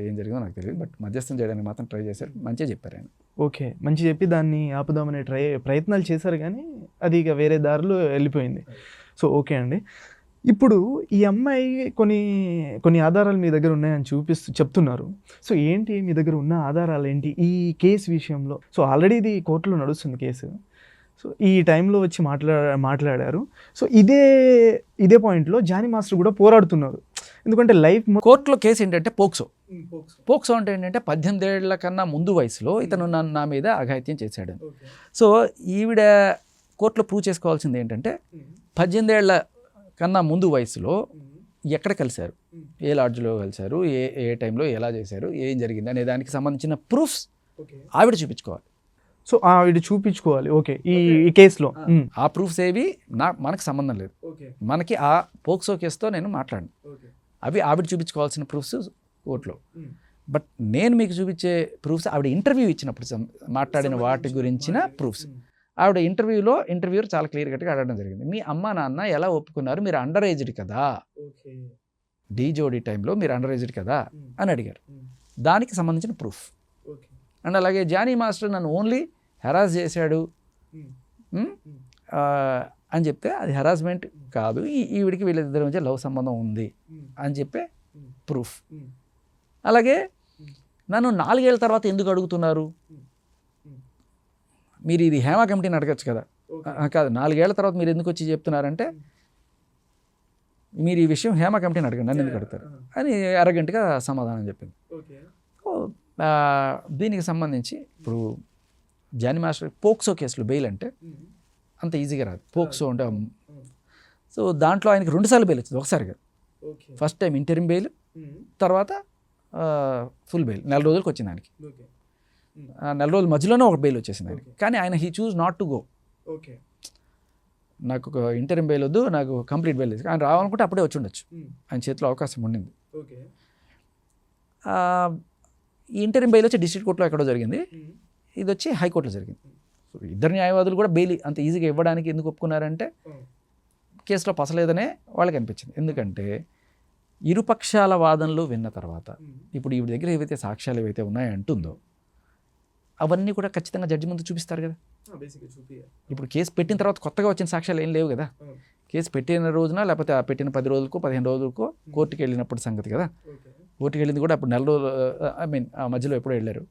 ఏం జరిగిందో నాకు తెలియదు, బట్ మధ్యస్థం చేయడానికి మాత్రం ట్రై చేశారు, మంచిగా చెప్పారు ఆయన. ఓకే, మంచి చెప్పి దాన్ని ఆపుదామనే ప్రయత్నాలు చేశారు, కానీ అది ఇక వేరే దారిలో వెళ్ళిపోయింది. సో ఓకే అండి, ఇప్పుడు ఈ అమ్మాయి కొన్ని ఆధారాలు మీ దగ్గర ఉన్నాయని చెప్తున్నారు. సో ఏంటి మీ దగ్గర ఉన్న ఆధారాలు ఏంటి ఈ కేసు విషయంలో? సో ఆల్రెడీ ఇది కోర్టులో నడుస్తుంది కేసు, సో ఈ టైంలో వచ్చి మాట్లాడారు. సో ఇదే పాయింట్లో జానీ మాస్టర్ కూడా పోరాడుతున్నారు, ఎందుకంటే లైఫ్ కోర్టులో కేసు ఏంటంటే పోక్సో అంటే ఏంటంటే 18 ఏళ్ల కన్నా ముందు వయసులో ఇతను నా మీద అఘాయిత్యం చేశాడు. సో ఈవిడ కోర్టులో ప్రూవ్ చేసుకోవాల్సింది ఏంటంటే 18 ఏళ్ల కన్నా ముందు వయసులో ఎక్కడ కలిశారు, ఏ లాడ్జ్లో కలిశారు, ఏ టైంలో ఎలా చేశారు, ఏం జరిగింది అనే దానికి సంబంధించిన ప్రూఫ్స్ ఆవిడ చూపించుకోవాలి. సో ఆవిడ చూపించుకోవాలి. ఓకే, ఈ కేసులో ఆ ప్రూఫ్స్ ఏవి మనకు సంబంధం లేదు, మనకి ఆ పోక్సో కేసుతో నేను మాట్లాడను, అవి ఆవిడ చూపించుకోవాల్సిన ప్రూఫ్స్ కోర్టులో. బట్ నేను మీకు చూపించే ప్రూఫ్స్ ఆవిడ ఇంటర్వ్యూ ఇచ్చినప్పుడు మాట్లాడిన వాటి గురించిన ప్రూఫ్స్. ఆవిడ ఇంటర్వ్యూర్ చాలా క్లియర్ కట్గా అడగడం జరిగింది, మీ అమ్మ నాన్న ఎలా ఒప్పుకున్నారు, మీరు అండర్ ఏజ్డ్ కదా, డీ జోడీ టైంలో మీరు అండర్ ఏజ్డ్ కదా అని అడిగారు, దానికి సంబంధించిన ప్రూఫ్. అండ్ అలాగే జానీ మాస్టర్ నన్ను ఓన్లీ హెరాస్ చేశాడు అని చెప్తే అది హెరాస్మెంట్ కాదు, ఈవిడికి వీళ్ళిద్దరి మధ్య లవ్ సంబంధం ఉంది అని చెప్పే ప్రూఫ్. అలాగే నన్ను 4 ఏళ్ళ తర్వాత ఎందుకు అడుగుతున్నారు, మీరు ఇది హేమా కమిటీని అడగచ్చు కదా, కాదు 4 ఏళ్ల తర్వాత మీరు ఎందుకు వచ్చి చెప్తున్నారంటే, మీరు ఈ విషయం హేమా కమిటీని అడగండి, నన్ను ఎందుకు అడుగుతారు అని అరగంటగా సమాధానం చెప్పింది. దీనికి సంబంధించి ఇప్పుడు జానీ మాస్టర్ పోక్సో కేసులో బెయిల్ అంటే అంత ఈజీగా రాదు. పోక్సో అంటే సో దాంట్లో ఆయనకి 2 సార్లు బెయిల్ వచ్చింది, ఒకసారిగా. ఫస్ట్ టైం ఇంటరిమ్ బెయిల్, తర్వాత ఫుల్ బెయిల్ 4 రోజులకు వచ్చింది ఆయనకి. 4 రోజుల మధ్యలోనే ఒక బెయిల్ వచ్చేసింది ఆయనకి, కానీ ఆయన he choose not to go. నాకు ఒక ఇంటరిమ్ బెయిల్ వద్దు, నాకు కంప్లీట్ బెయిల్ లేదు. ఆయన రావాలనుకుంటే అప్పుడే వచ్చి ఉండొచ్చు, ఆయన చేతిలో అవకాశం ఉండింది. ఈ ఇంటరిమ్ బెయిల్ వచ్చి డిస్ట్రిక్ట్ కోర్టులో ఎక్కడో జరిగింది, ఇది వచ్చి హైకోర్టులో జరిగింది. సో ఇద్దరు న్యాయవాదులు కూడా బెయిల్ అంత ఈజీగా ఇవ్వడానికి ఎందుకు ఒప్పుకున్నారంటే కేసులో పసలేదనే వాళ్ళకి అనిపించింది. ఎందుకంటే ఇరుపక్షాల వాదనలు విన్న తర్వాత ఇప్పుడు ఈవిడ దగ్గర ఏవైతే సాక్ష్యాలు ఏవైతే ఉన్నాయో అంటుందో అవన్నీ కూడా ఖచ్చితంగా జడ్జి ముందు చూపిస్తారు కదా. ఇప్పుడు కేసు పెట్టిన తర్వాత కొత్తగా వచ్చిన సాక్ష్యాలు ఏం లేవు కదా. కేసు పెట్టిన రోజున లేకపోతే ఆ పెట్టిన 10 రోజులకో 15 రోజులకో కోర్టుకి వెళ్ళినప్పుడు సంగతి కదా. కోర్టుకి వెళ్ళింది కూడా అప్పుడు నెల రోజులు ఆ మధ్యలో ఎప్పుడో వెళ్ళారు.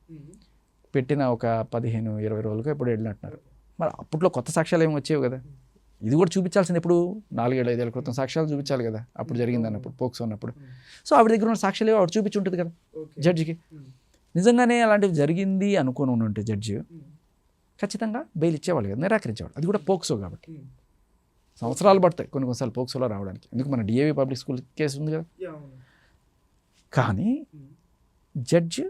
పెట్టిన ఒక 15-20 రోజులకో ఎప్పుడు వెళ్ళినట్టున్నారు. మరి అప్పట్లో కొత్త సాక్ష్యాలు ఏమి వచ్చేవి కదా. ఇది కూడా చూపించాల్సింది ఎప్పుడు 4-5 ఏళ్ళ క్రితం సాక్ష్యాలు చూపించాలి కదా అప్పుడు జరిగింది అన్నప్పుడు పోక్సో అన్నప్పుడు. సో ఆవిడ దగ్గర ఉన్న సాక్ష్యాలు ఏవో ఆవిడ చూపించి ఉంటుంది కదా జడ్జికి. నిజంగానే అలాంటివి జరిగింది అనుకుని ఉంటే జడ్జి ఖచ్చితంగా బెయిల్ ఇచ్చేవాళ్ళు కదా, నిరాకరించేవాడు. అది కూడా పోక్సో కాబట్టి సంవత్సరాలు పడతాయి కొన్నిసార్లు పోక్సోలో రావడానికి. ఎందుకు మన డిఏవి పబ్లిక్ స్కూల్ కేసు ఉంది కదా. కానీ జడ్జి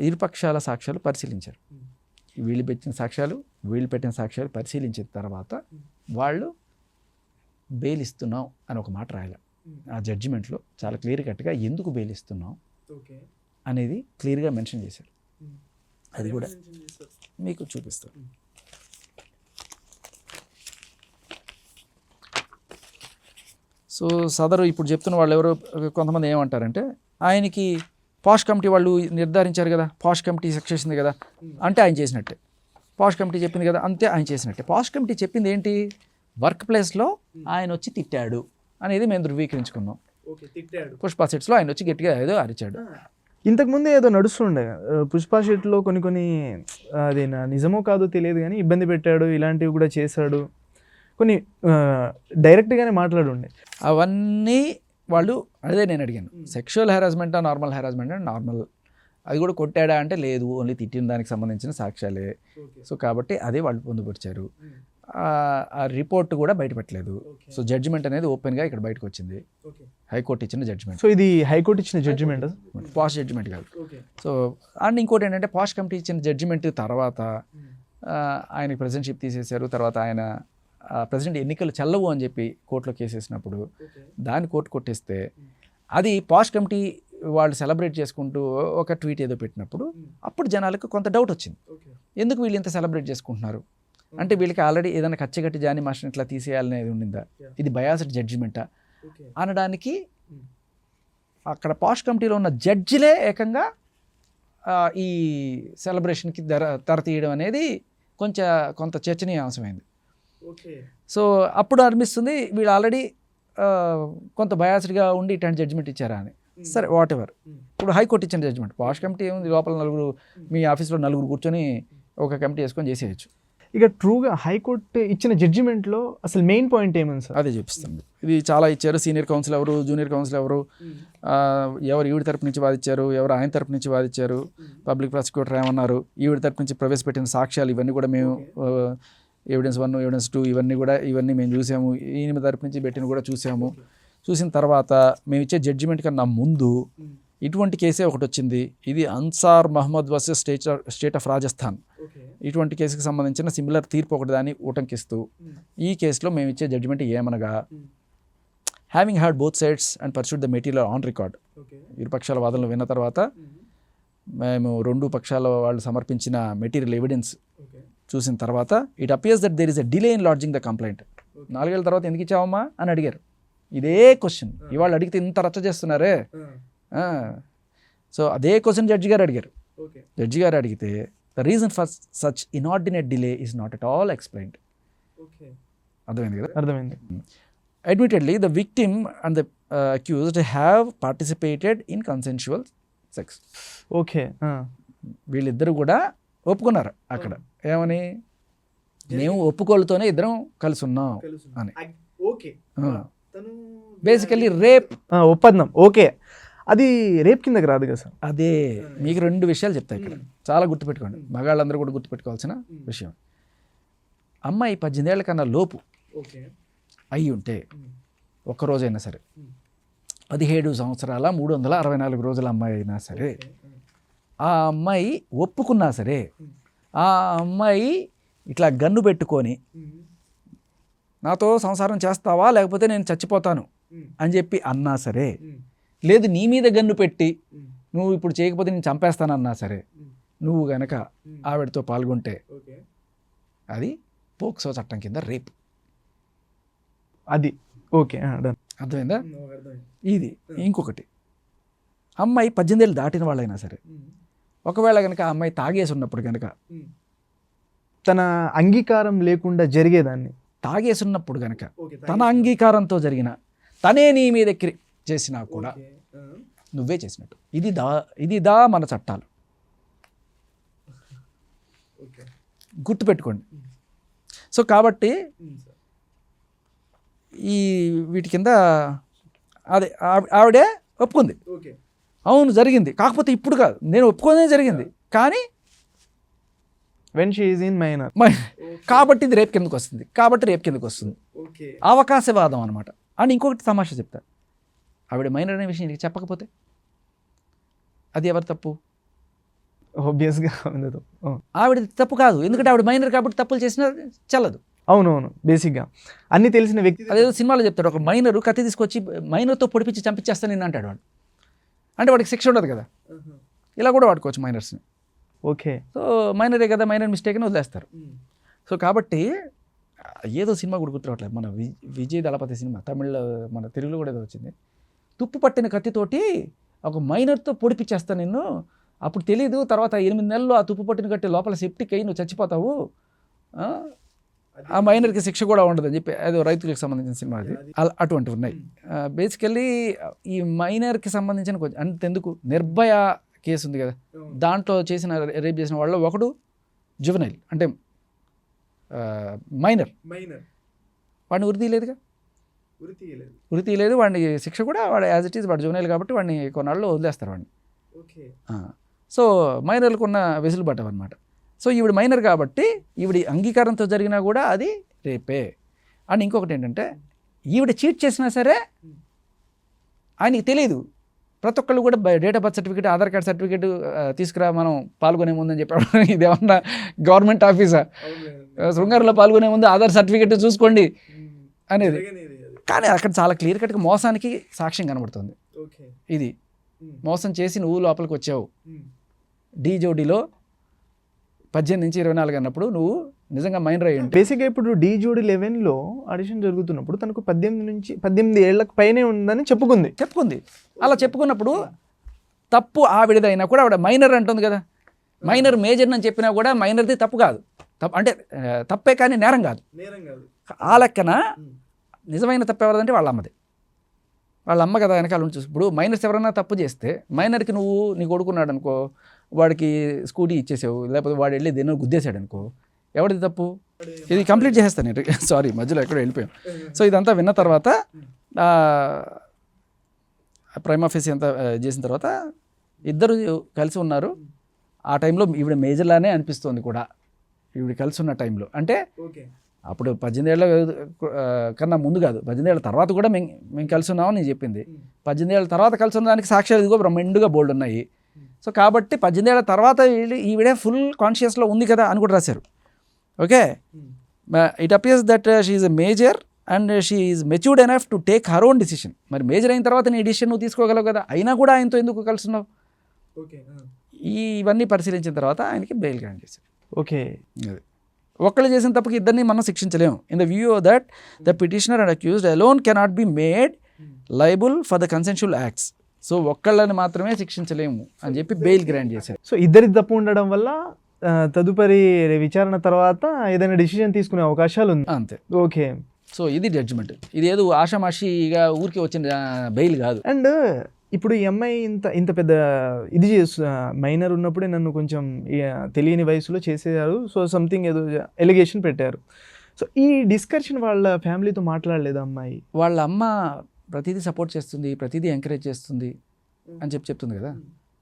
ఇరుపక్షాల సాక్ష్యాలు పరిశీలించారు. వీళ్ళు పెట్టిన సాక్ష్యాలు వీళ్ళు పెట్టిన సాక్ష్యాలు పరిశీలించిన తర్వాత వాళ్ళు బెయిల్ ఇస్తున్నాం అని ఒక మాట రాయాలి. ఆ జడ్జిమెంట్లో చాలా క్లియర్ కట్గా ఎందుకు బెయిల్ ఇస్తున్నాం అనేది క్లియర్గా మెన్షన్ చేశారు. అది కూడా మీకు చూపిస్తాను. సో సదరు ఇప్పుడు చెప్తున్న వాళ్ళు ఎవరో కొంతమంది ఏమంటారంటే ఆయనకి పాష్ కమిటీ వాళ్ళు నిర్ధారించారు కదా, పాష్ కమిటీ సక్సెస్ ఉంది కదా అంటే ఆయన చేసినట్టే. పాష్ కమిటీ చెప్పింది కదా అంతే ఆయన చేసినట్టే. పాష్ కమిటీ చెప్పింది ఏంటి, వర్క్ ప్లేస్లో ఆయన వచ్చి తిట్టాడు అనేది మేము ధృవీకరించుకున్నాం. పుష్ప సెట్స్లో ఆయన వచ్చి గట్టిగా ఏదో అరిచాడు. ఇంతకుముందు ఏదో నడుస్తుండే పుష్ప షెట్లో కొన్ని అది నిజమో కాదో తెలియదు కానీ ఇబ్బంది పెట్టాడు, ఇలాంటివి కూడా చేశాడు, కొన్ని డైరెక్ట్గానే మాట్లాడుండే. అవన్నీ వాళ్ళు అదే నేను అడిగాను, సెక్షువల్ హెరాస్మెంటా నార్మల్ హెరాస్మెంట్ అంటే నార్మల్. అది కూడా కొట్టాడా అంటే లేదు, ఓన్లీ తిట్టిన దానికి సంబంధించిన సాక్ష్యాలే. సో కాబట్టి అదే వాళ్ళు పొందుపరిచారు. ఆ రిపోర్ట్ కూడా బయటపెట్టలేదు. సో జడ్జిమెంట్ అనేది ఓపెన్గా ఇక్కడ బయటకు వచ్చింది. హైకోర్టు ఇచ్చిన జడ్జిమెంట్. సో ఇది హైకోర్టు ఇచ్చిన జడ్జిమెంట్, పాష్ జడ్జిమెంట్ కాదు. సో అండ్ ఇంకోటి ఏంటంటే పాష్ కమిటీ ఇచ్చిన జడ్జిమెంట్ తర్వాత ఆయనకి ప్రెసిడెంట్షిప్ తీసేశారు. తర్వాత ఆయన ప్రెసిడెంట్ ఎన్నికలు చెల్లవు అని చెప్పి కోర్టులో కేసేసినప్పుడు దాన్ని కోర్టు కొట్టేస్తే అది పాష్ కమిటీ వాళ్ళు సెలబ్రేట్ చేసుకుంటూ ఒక ట్వీట్ ఏదో పెట్టినప్పుడు అప్పుడు జనాలకు కొంత డౌట్ వచ్చింది. ఎందుకు వీళ్ళు ఇంత సెలబ్రేట్ చేసుకుంటున్నారు అంటే వీళ్ళకి ఆల్రెడీ ఏదైనా కచ్చగట్టి జానీ మాస్టర్ ఇట్లా తీసేయాలనేది ఉండిందా, ఇది బయాస్డ్ జడ్జిమెంటా అనడానికి అక్కడ పాష్ కమిటీలో ఉన్న జడ్జిలే ఏకంగా ఈ సెలబ్రేషన్కి తెర తీయడం అనేది కొంత చర్చనీయాంశమైంది. సో అప్పుడు అనిపిస్తుంది వీళ్ళు ఆల్రెడీ కొంత బయాస్డ్గా ఉండి ఇట్లాంటి జడ్జిమెంట్ ఇచ్చారా అని. సరే వాట్ ఎవర్. ఇప్పుడు హైకోర్టు ఇచ్చిన జడ్జిమెంట్, పాష్ కమిటీ ఏముంది, లోపల నలుగురు మీ ఆఫీస్లో నలుగురు కూర్చొని ఒక కమిటీ వేసుకొని చేసేయచ్చు. ఇక ట్రూగా హైకోర్టు ఇచ్చిన జడ్జిమెంట్లో అసలు మెయిన్ పాయింట్ ఏమని సార్? అదే చూపిస్తుంది. ఇది చాలా ఇచ్చారు. సీనియర్ కౌన్సిల్ ఎవరు, జూనియర్ కౌన్సిల్ ఎవరు, ఎవరు ఈవిడ తరపు నుంచి వాదించారు, ఎవరు ఆయన తరపు నుంచి వాదించారు, పబ్లిక్ ప్రాసిక్యూటర్ ఏమన్నారు, ఈవిడ తరపు నుంచి ప్రవేశపెట్టిన సాక్ష్యాలు ఇవన్నీ కూడా మేము ఎవిడెన్స్ 1 ఎవిడెన్స్ 2 ఇవన్నీ మేము చూసాము. ఈయన తరపు నుంచి పెట్టిన కూడా చూసాము. చూసిన తర్వాత మేము ఇచ్చే జడ్జిమెంట్ కన్నా ముందు ఇటువంటి కేసే ఒకటి వచ్చింది. ఇది Ansar Mohammad versus State of Rajasthan. ఇటువంటి కేసుకు సంబంధించిన సిమిలర్ తీర్పు ఒకటి దాన్ని ఉటంకిస్తూ ఈ కేసులో మేము ఇచ్చే జడ్జిమెంట్ ఏమనగా, having had both sides and perused the material on record. ఇరుపక్షాల వాదనలు విన్న తర్వాత మేము 2 పక్షాల వాళ్ళు సమర్పించిన మెటీరియల్ ఎవిడెన్స్ చూసిన తర్వాత it appears that there is a delay in lodging the complaint. 4 ఏళ్ళ తర్వాత ఎందుకు ఇచ్చావమ్మా అని అడిగారు. ఇదే క్వశ్చన్ ఇవాళ అడిగితే ఇంత రచ్చ చేస్తున్నారే. సో అదే క్వశ్చన్ జడ్జి గారు అడిగారు. జడ్జి గారు అడిగితే the reason for such inordinate delay is not at all explained. అర్థమైంది కదా? అర్థమైంది. Admittedly the victim and the accused have participated in consensual sex. Okay, వీళ్ళిద్దరు కూడా ఒప్పుకున్నారు అక్కడ. ఏమని, మేము ఒప్పుకోలతోనే ఇద్దరం కలిసి ఉన్నాం అని. బేసికల్లీ రేప్ ఒప్పందం. ఓకే, అది రేప్ కిందకి రాదు కదా సార్? అదే మీకు 2 విషయాలు చెప్తాయి ఇక్కడ, చాలా గుర్తుపెట్టుకోండి. మగాళ్ళందరూ కూడా గుర్తుపెట్టుకోవాల్సిన విషయం. అమ్మాయి 18 ఏళ్ల కన్నా లోపు అయి ఉంటే ఒక్కరోజైనా సరే, 17 సంవత్సరాల 364 రోజుల అమ్మాయి అయినా సరే, ఆ అమ్మాయి ఒప్పుకున్నా సరే, ఆ అమ్మాయి ఇట్లా గన్ను పెట్టుకొని నాతో సంసారం చేస్తావా లేకపోతే నేను చచ్చిపోతాను అని చెప్పి అన్నా సరే, లేదు నీ మీద గన్ను పెట్టి నువ్వు ఇప్పుడు చేయకపోతే నేను చంపేస్తానన్నా సరే, నువ్వు గనక ఆవిడతో పాల్గొంటే అది పోక్సో చట్టం కింద రేప్. అది ఓకే డన్. అర్థమైందా? ఇది ఇంకొకటి, అమ్మాయి 18 ఏళ్ళు దాటిన వాళ్ళైనా సరే ఒకవేళ కనుక ఆ అమ్మాయి తాగేసి ఉన్నప్పుడు కనుక, తన అంగీకారం లేకుండా జరిగేదాన్ని, తాగేసి ఉన్నప్పుడు కనుక తన అంగీకారంతో జరిగిన, తనే నీ మీద ఎక్కి చేసినా కూడా నువ్వే చేసినట్టు. ఇది మన చట్టాలు, గుర్తుపెట్టుకోండి. సో కాబట్టి ఈ వీటి కింద అదే ఆవిడే ఒప్పుకుంది, అవును జరిగింది, కాకపోతే ఇప్పుడు కాదు, నేను ఒప్పుకోనే జరిగింది, కానీ when she is in minor, కాబట్టి ఇది రేపు కిందకు వస్తుంది, కాబట్టి రేపు కిందకు వస్తుంది. అవకాశవాదం అనమాట. అని ఇంకొకటి తమాషా చెప్తారు, ఆవిడ మైనర్ అనే విషయం నీకు చెప్పకపోతే అది ఎవరి తప్పు? ఆబ్వియస్గా ఆవిడ తప్పు కాదు, ఎందుకంటే ఆవిడ మైనర్ కాబట్టి తప్పులు చేసినా చెల్లదు. అవునవును, బేసిక్గా అన్ని తెలిసిన వ్యక్తి. అదేదో సినిమాలో చెప్తాడు, ఒక మైనరు కత్తి తీసుకొచ్చి మైనర్తో పొడిపించి చంపించేస్తాను నేను అంటాడు వాడు. అంటే వాడికి శిక్ష ఉండదు కదా, ఇలా కూడా వాడుకోవచ్చు మైనర్స్ని. ఓకే, సో మైనరే కదా, మైనర్ మిస్టేక్ అని వదిలేస్తారు. సో కాబట్టి ఏదో సినిమా కూడా గుర్తురావట్లేదు, మన విజయ్ దళపతి సినిమా, తమిళ్లో మన తెలుగులో కూడా ఏదో వచ్చింది, తుప్పు పట్టిన కత్తితోటి ఒక మైనర్తో పొడిపించేస్తాను నిన్ను, అప్పుడు తెలీదు, తర్వాత 8 నెలలు ఆ తుప్పు పట్టిన కట్టి లోపల సెప్టిక్ అయ్యి నువ్వు చచ్చిపోతావు, ఆ మైనర్కి శిక్ష కూడా ఉండదు అని చెప్పి, అదో రైతులకు సంబంధించిన సినిమా అది. అటువంటివి ఉన్నాయి. బేసికల్లీ ఈ మైనర్కి సంబంధించిన కొంచెం అంతెందుకు, నిర్భయ కేసు ఉంది కదా, దాంట్లో రేప్ చేసిన వాళ్ళు ఒకడు జువెనైల్, అంటే మైనర్, వాడిని ఉరి తీయలేదుగా, ఉరి తీయలేదు, వాడిని శిక్ష కూడా వాడు యాజ్ ఇట్ ఈజ్, వాడు జువెనైల్ కాబట్టి వాడిని కొన్నాళ్ళు వదిలేస్తారు వాడిని. సో మైనర్లకు ఉన్న వెసులుబాటు అనమాట. సో ఈవిడ మైనర్ కాబట్టి ఈవిడ అంగీకారంతో జరిగినా కూడా అది రేపే. అండ్ ఇంకొకటి ఏంటంటే, ఈవిడ చీట్ చేసినా సరే ఆయనకి తెలియదు. ప్రతి ఒక్కళ్ళు కూడా date of birth certificate, Aadhaar card certificate తీసుకురా మనం పాల్గొనే ముందని చెప్పాడు. ఇదేమన్నా గవర్నమెంట్ ఆఫీసా, శృంగారంలో పాల్గొనే ముందు ఆధార్ సర్టిఫికేట్ చూసుకోండి అనేది. కానీ అక్కడ చాలా క్లియర్ కట్గా మోసానికి సాక్ష్యం కనబడుతుంది. ఇది మోసం చేసి నువ్వు లోపలికి వచ్చావు, డీ జోడీలో 18 నుంచి 24 అన్నప్పుడు నువ్వు నిజంగా మైనర్ అయ్యి ఉంటే. బేసిక్గా ఇప్పుడు డీ జోడీ 11లో ఆడిషన్ జరుగుతున్నప్పుడు తనకు 18 ఏళ్లకు పైనే ఉందని చెప్పుకుంది. అలా చెప్పుకున్నప్పుడు తప్పు ఆవిడదైనా కూడా ఆవిడ మైనర్ అంటుంది కదా, మైనర్ మేజర్ అని చెప్పినా కూడా మైనర్ది తప్పు కాదు, అంటే తప్పే కానీ నేరం కాదు. ఆ లెక్కన నిజమైన తప్పు ఎవరిదంటే వాళ్ళ అమ్మది, వాళ్ళ అమ్మ కదా వెనకాల నుంచి. ఇప్పుడు మైనర్స్ ఎవరైనా తప్పు చేస్తే, మైనర్కి నువ్వు నీ కొడుకున్నాడు అనుకో, వాడికి స్కూటీ ఇచ్చేసావు, లేకపోతే వాడు వెళ్ళి దేన్నో గుద్దేశాడు అనుకో, ఎవరిది తప్పు? ఇది కంప్లీట్ చేసేస్తాను నేను, సారీ మధ్యలో ఎక్కడో వెళ్ళిపోయాం. సో ఇదంతా విన్న తర్వాత ప్రైమా ఫేసి అంతా చేసిన తర్వాత ఇద్దరు కలిసి ఉన్నారు. ఆ టైంలో ఈవిడ మేజర్లానే అనిపిస్తుంది కూడా, ఈవిడ కలిసి ఉన్న టైంలో. అంటే అప్పుడు 18 ఏళ్ళ కన్నా ముందు కాదు, 18 ఏళ్ళ తర్వాత కూడా మేము కలిసి ఉన్నామని నేను చెప్పింది. 18 ఏళ్ళ తర్వాత కలిసి ఉన్న దానికి సాక్ష్యాలు ఇదిగో బ్రహ్మండుగా బోల్డ్ ఉన్నాయి. సో కాబట్టి 18 ఏళ్ళ తర్వాత ఈవిడే ఫుల్ కాన్షియస్లో ఉంది కదా అని కూడా రాశారు. Okay, it appears that she is a major and she is matured enough to take her own decision. మరి మేజర్ అయిన తర్వాత నీ డిసిషన్ నువ్వు తీసుకోగలవు కదా, అయినా కూడా ఆయనతో ఎందుకు కలిసి ఉన్నావు? ఇవన్నీ పరిశీలించిన తర్వాత ఆయనకి బెయిల్ గ్రాంట్ చేశారు. ఓకే, ఒక్కళ్ళు చేసిన తప్పుకి ఇద్దరిని మనం శిక్షించలేము. In the view that the petitioner and accused alone cannot be made liable for the consensual acts. So ఒక్కళ్ళని మాత్రమే శిక్షించలేము అని చెప్పి బెయిల్ గ్రాంట్ చేశారు. సో ఇద్దరి తప్పు ఉండడం వల్ల తదుపరి విచారణ తర్వాత ఏదైనా డిసిజన్ తీసుకునే అవకాశాలు ఉంది అంతే. ఓకే, సో ఇది జడ్జిమెంట్. ఇది ఏదో ఆషామాషిగా ఊరికి వచ్చిన బెయిల్ కాదు. అండ్ ఇప్పుడు ఈ అమ్మాయి ఇంత పెద్ద ఇది మైనర్ ఉన్నప్పుడే నన్ను కొంచెం తెలియని వయసులో చేసేయారు, సో సంథింగ్ ఏదో ఎలిగేషన్ పెట్టారు. సో ఈ డిస్కషన్ వాళ్ళ ఫ్యామిలీతో మాట్లాడలేదు అమ్మాయి? వాళ్ళ అమ్మ ప్రతిదీ సపోర్ట్ చేస్తుంది, ప్రతిదీ ఎంకరేజ్ చేస్తుంది అని చెప్తుంది కదా.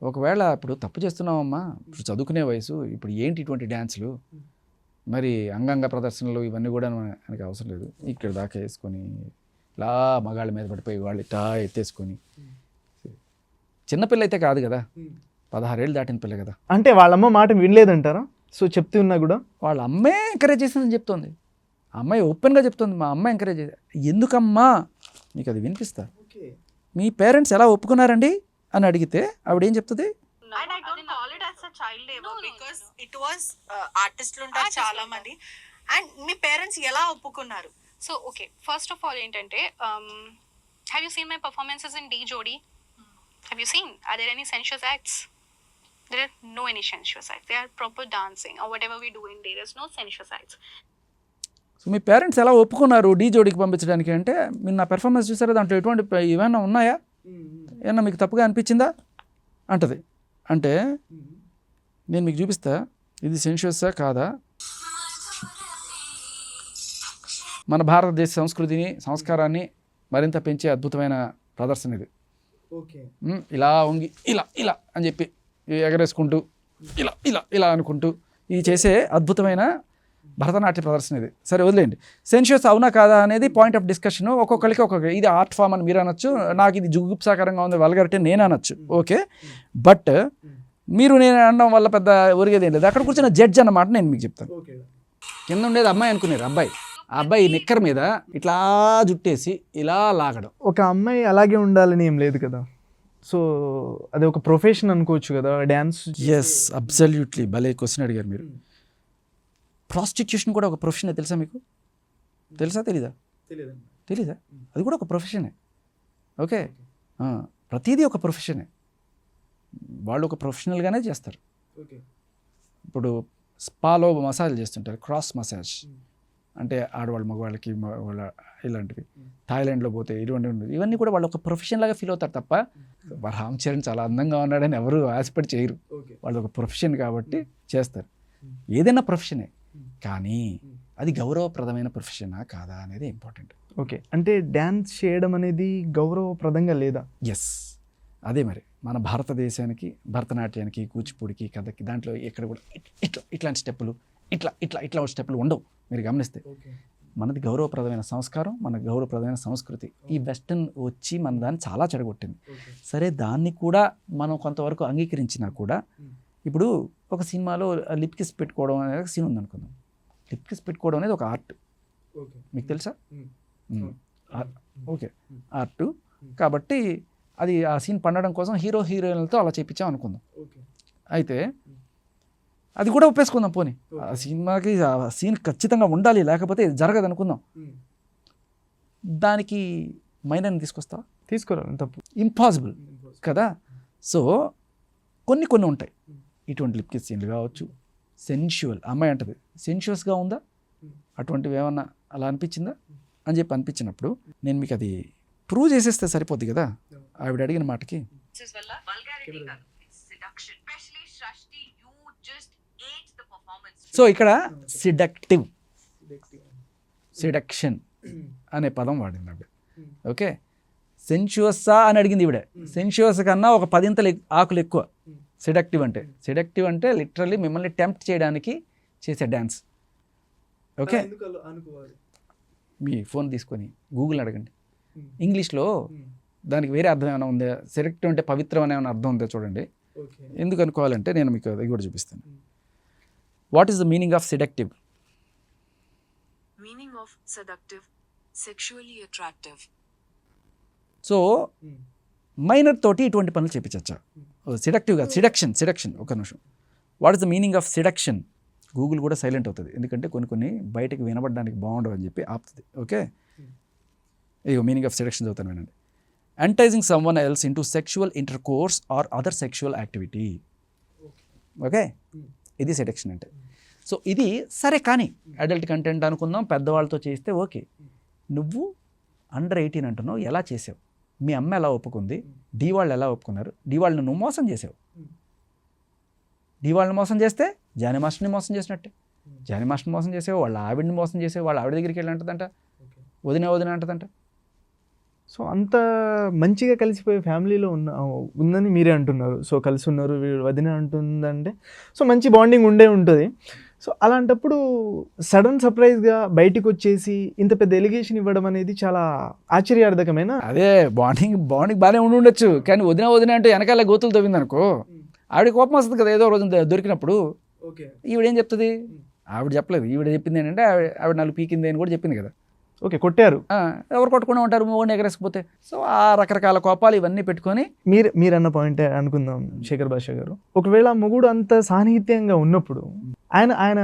ఒకవేళ ఇప్పుడు తప్పు చేస్తున్నావమ్మా, ఇప్పుడు చదువుకునే వయసు, ఇప్పుడు ఏంటి ఇటువంటి డ్యాన్సులు, మరి అంగాంగ ప్రదర్శనలు ఇవన్నీ కూడా మనకి అవసరం లేదు. ఇక్కడ దాకా వేసుకొని ఇలా మగాళ్ళ మీద పడిపోయి వాళ్ళు ఇట్టా ఎత్తేసుకొని, చిన్నపిల్ల అయితే కాదు కదా, 16 ఏళ్ళు దాటిన పిల్ల కదా. అంటే వాళ్ళమ్మ మాట వినలేదంటారా? సో చెప్తున్నా కూడా వాళ్ళ అమ్మే ఎంకరేజ్ చేసిందని చెప్తుంది. ఆ అమ్మాయి ఓపెన్గా చెప్తుంది, మా అమ్మ ఎంకరేజ్ చేసి. ఎందుకమ్మా మీకు అది వినిపిస్తా, మీ పేరెంట్స్ ఎలా ఒప్పుకున్నారండి అని అడిగితే ఆవిడ ఏం చెప్తుంది? And I don't call it as a child labor because it was artists ఉంటారు చాలా మంది. అండ్ మీ పేరెంట్స్ ఎలా ఒప్పుకున్నారు? So, okay, first of all, ఏంటంటే have you seen my performances in D Jodi? Have you seen? Are there any sensuous acts? There are no any sensuous acts. They are proper dancing or whatever we do in day. There's no sensuous acts. So మీ parents ఎలా ఒప్పుకున్నారు D జోడీకి పంపించడానికి అంటే, మీరు నా performance చూసారా, దాంట్లో ఎటువంటి ఏమైనా ఉన్నాయా, ఏమన్నా మీకు తప్పుగా అనిపించిందా అంటది. అంటే నేను మీకు చూపిస్తా, ఇది సెన్షుయస్సా కాదా, మన భారతదేశ సంస్కృతిని సంస్కారాన్ని మరింత పెంచే అద్భుతమైన ప్రదర్శన ఇది. ఇలా వంగి ఇలా ఇలా అని చెప్పి ఎగరేసుకుంటూ ఇలా ఇలా ఇలా అనుకుంటూ ఇది చేసే అద్భుతమైన భరతనాట్య ప్రదర్శన ఇది. సరే వదిలేండి, సెన్షియస్ అవునా కాదా అనేది పాయింట్ ఆఫ్ డిస్కషన్. ఒక్కొక్కరికి ఒక్కొక్క, ఇది ఆర్ట్ ఫామ్ అని మీరు అనొచ్చు, నాకు ఇది జుగుప్సాకరంగా ఉంది వల్గరిటీ నేను అనొచ్చు, ఓకే. బట్ మీరు నేను అనడం వల్ల పెద్ద ఒరిగేది ఏం లేదు. అక్కడ కూర్చున్న జడ్జ్ అన్నమాట నేను మీకు చెప్తాను. కింద ఉండేది అమ్మాయి అనుకున్నారు, ఆ అబ్బాయి నిక్కర్ మీద ఇట్లా జుట్టేసి ఇలా లాగడం. ఒక అమ్మాయి అలాగే ఉండాలని ఏం లేదు కదా, సో అది ఒక ప్రొఫెషన్ అనుకోవచ్చు కదా డ్యాన్స్. ఎస్, అబ్సల్యూట్లీ, భలే క్వశ్చన్ అడిగారు మీరు. ప్రాస్టిట్యూషన్ కూడా ఒక ప్రొఫెషనే, తెలుసా మీకు? తెలుసా తెలీదా? తెలీదా? అది కూడా ఒక ప్రొఫెషనే, ఓకే. ప్రతిదీ ఒక ప్రొఫెషనే, వాళ్ళు ఒక ప్రొఫెషనల్గానే చేస్తారు. ఇప్పుడు స్పాలో మసాజ్ చేస్తుంటారు, క్రాస్ మసాజ్ అంటే ఆడవాళ్ళు మగవాళ్ళకి వాళ్ళ ఇలాంటివి. థాయిలాండ్లో పోతే ఇవన్నీ కూడా వాళ్ళు ఒక ప్రొఫెషన్ లాగా ఫీల్ అవుతారు తప్ప రామ్ చరణ్ చాలా అందంగా ఉన్నాడని ఎవరు ఆశపడి చేయరు. వాళ్ళు ఒక ప్రొఫెషన్ కాబట్టి చేస్తారు. ఏదైనా ప్రొఫెషనే, కానీ అది గౌరవప్రదమైన ప్రొఫెషనా కాదా అనేది ఇంపార్టెంట్. ఓకే, అంటే డ్యాన్స్ చేయడం అనేది గౌరవప్రదంగా లేదా? ఎస్, అదే మరి మన భారతదేశానికి, భరతనాట్యానికి, కూచిపూడికి, కథకి, దాంట్లో ఎక్కడ కూడా ఇట్లాంటి స్టెప్పులు ఇట్లా స్టెప్పులు ఉండవు. మీరు గమనిస్తే మనది గౌరవప్రదమైన సంస్కారం, మన గౌరవప్రదమైన సంస్కృతి. ఈ వెస్టర్న్ వచ్చి మన దాన్ని చాలా చెడగొట్టింది. సరే, దాన్ని కూడా మనం కొంతవరకు అంగీకరించినా కూడా, ఇప్పుడు ఒక సినిమాలో లిప్ కిస్ పెట్టుకోవడం అనేది సీన్ ఉందనుకుందాం. లిప్ కిస్ పెట్టుకోవడం అనేది ఒక ఆర్ట్, మీకు తెలుసా? ఓకే, ఆర్ట్ కాబట్టి అది ఆ సీన్ పండడం కోసం హీరో హీరోయిన్లతో అలా చేయించాం అనుకుందాం. అయితే అది కూడా ఒప్పేసుకుందాం, పోనీ ఆ సినిమాకి ఆ సీన్ ఖచ్చితంగా ఉండాలి, లేకపోతే ఇది జరగదు అనుకుందాం. దానికి మైనర్ని తీసుకొస్తావా? తీసుకురావాలి, తప్పు, ఇంపాసిబుల్ కదా. సో కొన్ని ఉంటాయి, ఇటువంటి లిప్ కిస్ సీన్లు కావచ్చు. సెన్షువల్ అమ్మాయి అంటది, సెన్షువస్గా ఉందా, అటువంటివి ఏమన్నా అలా అనిపించిందా అని చెప్పి అనిపించినప్పుడు నేను మీకు అది ప్రూవ్ చేసేస్తే సరిపోద్ది కదా ఆవిడ అడిగిన మాటకి. సో ఇక్కడ సిడక్షన్ అనే పదం వాడింది ఆవిడ, ఓకే. సెన్షువస్సా అని అడిగింది ఈవిడ. సెన్షువస్ కన్నా ఒక 10 ఆకులు ఎక్కువ సెడక్టివ్ అంటే లిటరల్లీ మిమ్మల్ని టెంప్ట్ చేయడానికి చేసే డ్యాన్స్, ఓకే. మీ ఫోన్ తీసుకొని గూగుల్ అడగండి, ఇంగ్లీష్లో దానికి వేరే అర్థం ఏమైనా ఉందా, సెడక్టివ్ అంటే పవిత్రం అనే అర్థం ఉందా చూడండి. ఎందుకు అనుకోవాలంటే నేను మీకు అది కూడా చూపిస్తాను. What is the meaning of seductive? Meaning of seductive, sexually attractive. So minor తోటి ఇటువంటి పనులు చేపించచ్చా? సెడక్టివ్ కాదు, సిడక్షన్. ఒక నిమిషం, what is the meaning of seduction? Google కూడా సైలెంట్ అవుతుంది, ఎందుకంటే కొన్ని బయటకు వినబడడానికి బాగుండవు అని చెప్పి ఆపుతుంది, ఓకే. ఇదిగో మీనింగ్ ఆఫ్ సెడక్షన్ చదువుతాను, వినండి. Enticing someone else into sexual intercourse or other sexual activity, okay. ఇది సెడక్షన్ అంటే. సో ఇది సరే, కానీ అడల్ట్ కంటెంట్ అనుకుందాం, పెద్దవాళ్ళతో చేస్తే ఓకే. నువ్వు అండర్ 18 అంటున్నావు, ఎలా చేసావు? మీ అమ్మ ఎలా ఒప్పుకుంది? డీ వాళ్ళు ఎలా ఒప్పుకున్నారు? డీ వాళ్ళని నువ్వు మోసం చేసావు. డీ వాళ్ళని మోసం చేస్తే జానీ మాస్టర్ని మోసం చేసినట్టే. జానీ మాస్టర్ని మోసం చేసావు, వాళ్ళ ఆవిడని మోసం చేసావు, వాళ్ళ ఆవిడ దగ్గరికి వెళ్ళి అంటదంట, వదిన అంటదంట. సో అంత మంచిగా కలిసిపోయే ఫ్యామిలీలో ఉందని మీరే అంటున్నారు. సో కలిసి ఉన్నారు, వదిన అంటుందంటే సో మంచి బాండింగ్ ఉంటుంది. సో అలాంటప్పుడు సడన్ సర్ప్రైజ్గా బయటికి వచ్చేసి ఇంత పెద్ద ఎలిగేషన్ ఇవ్వడం అనేది చాలా ఆశ్చర్యార్థకమైన. అదే బాండింగ్ బాగానే ఉండొచ్చు, కానీ వదిన అంటే వెనకాల గోతులు తవ్విందనుకో, ఆవిడ కోపం వస్తుంది కదా ఏదో రోజు దొరికినప్పుడు. ఈవిడేం చెప్తుంది? ఆవిడ చెప్పలేదు, ఈవిడ చెప్పింది ఏంటంటే ఆవిడ 4 పీకింది అని కూడా చెప్పింది కదా. ఓకే, కొట్టారు, ఎవరు కొట్టుకుని ఉంటారు ఓడిని ఎగరేసుకుపోతే. సో ఆ రకరకాల కోపాలు ఇవన్నీ పెట్టుకొని మీరన్న పాయింట్ అనుకుందాం శేఖర్ భాష గారు. ఒకవేళ మొగుడు అంత సాన్నిహిత్యంగా ఉన్నప్పుడు ఆయన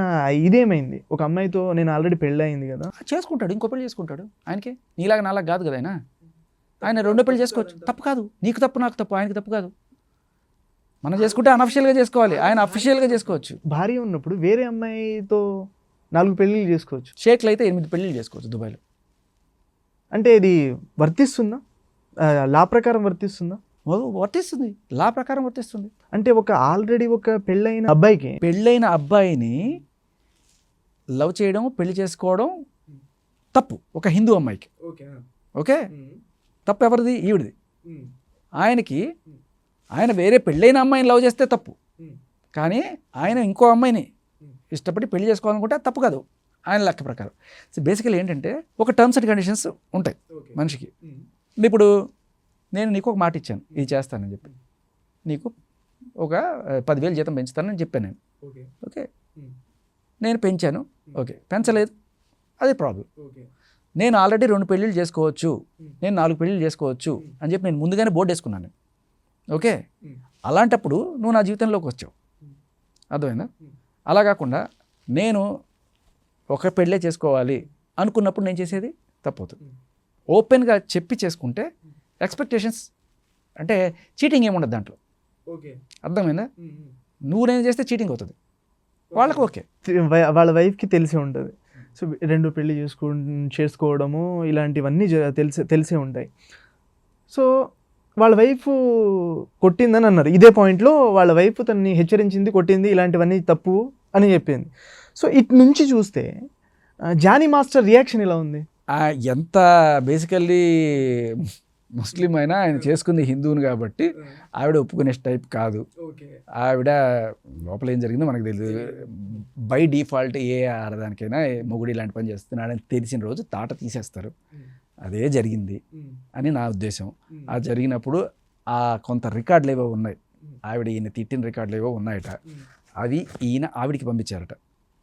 ఇదేమైంది, ఒక అమ్మాయితో నేను ఆల్రెడీ పెళ్ళి అయింది కదా, చేసుకుంటాడు, ఇంకో పెళ్లి చేసుకుంటాడు. ఆయనకి నీలాగా నాలాగా కాదు కదా ఆయన రెండో పెళ్లి చేసుకోవచ్చు. తప్పు కాదు, నీకు తప్పు నాకు తప్పు, ఆయనకి తప్పు కాదు. మనం చేసుకుంటే అన్అఫిషియల్గా చేసుకోవాలి, ఆయన అఫిషియల్గా చేసుకోవచ్చు. భార్య ఉన్నప్పుడు వేరే అమ్మాయితో 4 పెళ్ళిళ్ళు చేసుకోవచ్చు. షేక్లు అయితే 8 పెళ్ళిళ్ళు చేసుకోవచ్చు దుబాయ్లో. అంటే ఇది వర్తిస్తుందా, లా ప్రకారం వర్తిస్తుందా? వర్తిస్తుంది, లా ప్రకారం వర్తిస్తుంది. అంటే ఆల్రెడీ ఒక పెళ్ళైన అబ్బాయికి పెళ్ళైన అబ్బాయిని లవ్ చేయడం, పెళ్లి చేసుకోవడం తప్పు ఒక హిందూ అమ్మాయికి. ఓకే, తప్పు ఎవరిది? ఈవిడిది. ఆయన వేరే పెళ్ళైన అమ్మాయిని లవ్ చేస్తే తప్పు, కానీ ఆయన ఇంకో అమ్మాయిని ఇష్టపడి పెళ్లి చేసుకోవాలనుకుంటే తప్పు కాదు ఆయన లెక్క ప్రకారం. సో బేసికలీ ఏంటంటే ఒక టర్మ్స్ అండ్ కండిషన్స్ ఉంటాయి మనిషికి. ఇప్పుడు నేను నీకు ఒక మాట ఇచ్చాను, ఇది చేస్తానని చెప్పి, నీకు ఒక 10,000 జీతం పెంచుతానని చెప్పాను నేను. ఓకే, నేను పెంచాను, ఓకే, పెంచలేదు, అదే ప్రాబ్లం. నేను ఆల్రెడీ 2 పెళ్ళిళ్ళు చేసుకోవచ్చు, నేను 4 పెళ్ళిళ్ళు చేసుకోవచ్చు అని చెప్పి నేను ముందుగానే బోర్డు వేసుకున్నాను. ఓకే, అలాంటప్పుడు నువ్వు నా జీవితంలోకి వచ్చావు, అర్థమైందా? అలా కాకుండా నేను ఒక పెళ్ళే చేసుకోవాలి అనుకున్నప్పుడు నేను చేసేది తప్పవుతుంది. ఓపెన్గా చెప్పి చేసుకుంటే ఎక్స్పెక్టేషన్స్ అంటే చీటింగ్ ఏముండదు దాంట్లో, అర్థమైందా? నువ్వు నేను చేస్తే చీటింగ్ అవుతుంది, వాళ్ళకి ఓకే, వాళ్ళ వైఫ్కి తెలిసి ఉంటుంది. సో 2 పెళ్ళి చేసుకోవడము ఇలాంటివన్నీ తెలిసే ఉంటాయి. సో వాళ్ళ వైఫ్ కొట్టిందని అన్నారు, ఇదే పాయింట్లో వాళ్ళ వైఫ్ తనని హెచ్చరించింది, కొట్టింది, ఇలాంటివన్నీ తప్పు అని చెప్పింది. సో ఇటు నుంచి చూస్తే జానీ మాస్టర్ రియాక్షన్ ఎలా ఉంది? ఎంత బేసికల్లీ ముస్లిం అయినా ఆయన చేసుకుంది హిందువుని కాబట్టి ఆవిడ ఒప్పుకునే టైప్ కాదు. ఆవిడ లోపల ఏం జరిగిందో మనకు తెలియదు. బై డిఫాల్ట్ ఏ ఆడదానికైనా మొగుడు ఇలాంటి పని చేస్తున్నాడని తెలిసిన రోజు తాట తీసేస్తారు. అదే జరిగింది అని నా ఉద్దేశం. ఆ జరిగినప్పుడు ఆ కొంత రికార్డులు ఏవో ఉన్నాయి, ఆవిడ ఈయన తిట్టిన రికార్డులు ఏవో ఉన్నాయట, అవి ఈయన ఆవిడికి పంపించారట.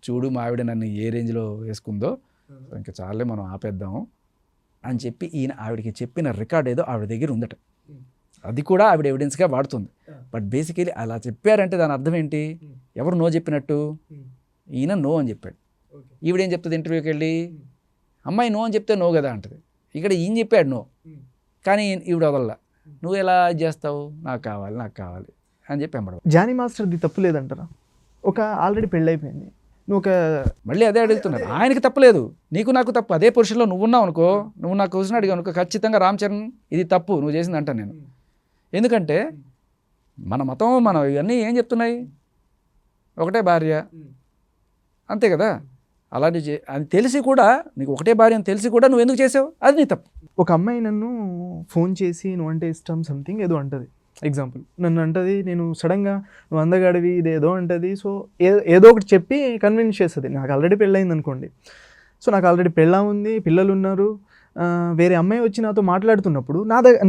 చూడు మా ఆవిడ నన్ను ఏ రేంజ్లో వేసుకుందో, ఇంకా చాలే మనం ఆపేద్దాము అని చెప్పి ఈయన ఆవిడకి చెప్పిన రికార్డ్ ఏదో ఆవిడ దగ్గర ఉందట. అది కూడా ఆవిడ ఎవిడెన్స్గా వాడుతుంది. బట్ బేసికలీ అలా చెప్పారంటే దాని అర్థం ఏంటి? ఎవరు నో చెప్పినట్టు? ఈయన నో అని చెప్పాడు. ఈవిడేం చెప్తుంది ఇంటర్వ్యూకి వెళ్ళి? అమ్మాయి నో అని చెప్తే నో కదా అంటది. ఇక్కడ ఈయన చెప్పాడు నో, కానీ ఈవిడ వదల్లా. నువ్వు ఎలా చేస్తావు? నాకు కావాలి అని చెప్పి వెంబడ. జానీ మాస్టర్ది తప్పు లేదంటారా? ఆల్రెడీ పెళ్ళైపోయింది, నువ్వు మళ్ళీ అదే అడుగుతున్నారు. ఆయనకి తప్పలేదు, నీకు నాకు తప్పు. అదే పొజిషన్లో నువ్వు ఉన్నావు అనుకో, నువ్వు నాకు క్వశ్చన్ అడిగావు అనుకో, ఖచ్చితంగా రామ్ చరణ్ ఇది తప్పు నువ్వు చేసింది అంటాను నేను. ఎందుకంటే మన మతం మనం ఇవన్నీ ఏం చెప్తున్నాయి? ఒకటే భార్య, అంతే కదా. అలాంటి అది తెలిసి కూడా, నీకు ఒకటే భార్య అని తెలిసి కూడా నువ్వు ఎందుకు చేసావు? అది నీ తప్పు. ఒక అమ్మాయి నన్ను ఫోన్ చేసి నువ్వు అంటే ఇష్టం సంథింగ్ ఏదో అంటది, ఎగ్జాంపుల్ నన్ను అంటది, నేను సడన్గా నువ్వు అందగాడివి ఇదేదో అంటది. సో ఏదో ఒకటి చెప్పి కన్విన్స్ చేస్తుంది. నాకు ఆల్రెడీ పెళ్ళయింది అనుకోండి, సో నాకు ఆల్రెడీ పెళ్ళా ఉంది, పిల్లలు ఉన్నారు, వేరే అమ్మాయి వచ్చి నాతో మాట్లాడుతున్నప్పుడు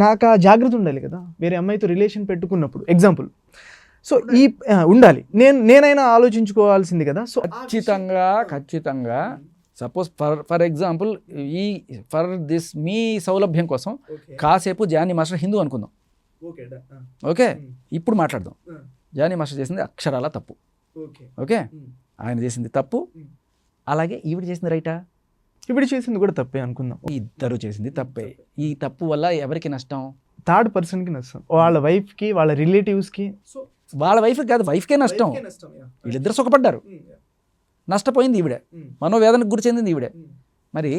నాకు ఆ జాగ్రత్త ఉండాలి కదా, వేరే అమ్మాయితో రిలేషన్ పెట్టుకున్నప్పుడు ఎగ్జాంపుల్. సో ఉండాలి, నేనైనా ఆలోచించుకోవాల్సింది కదా. సో ఖచ్చితంగా suppose for example for this మీ సౌలభ్యం కోసం కాసేపు జానీ మాస్టర్ హిందూ అనుకుందాం. ఓకే, ఇప్పుడు మాట్లాడదాం. జానీ మాస్టర్ చేసింది అక్షరాల తప్పు. ఓకే, ఆయన చేసింది తప్పు, అలాగే ఈవిడ చేసింది రైటా? ఈవిడ చేసింది కూడా తప్పే అనుకుందాం. ఇద్దరు చేసింది తప్పే. ఈ తప్పు వల్ల ఎవరికి నష్టం? థర్డ్ పర్సన్కి నష్టం, వాళ్ళ వైఫ్కి, వాళ్ళ రిలేటివ్స్కి. వాళ్ళ వైఫ్కి కాదు, వైఫ్కే నష్టం. వీళ్ళిద్దరు సుఖపడ్డారు, నష్టపోయింది ఈవిడే, మనోవేదనకు గురి చెందింది ఈవిడే. మరి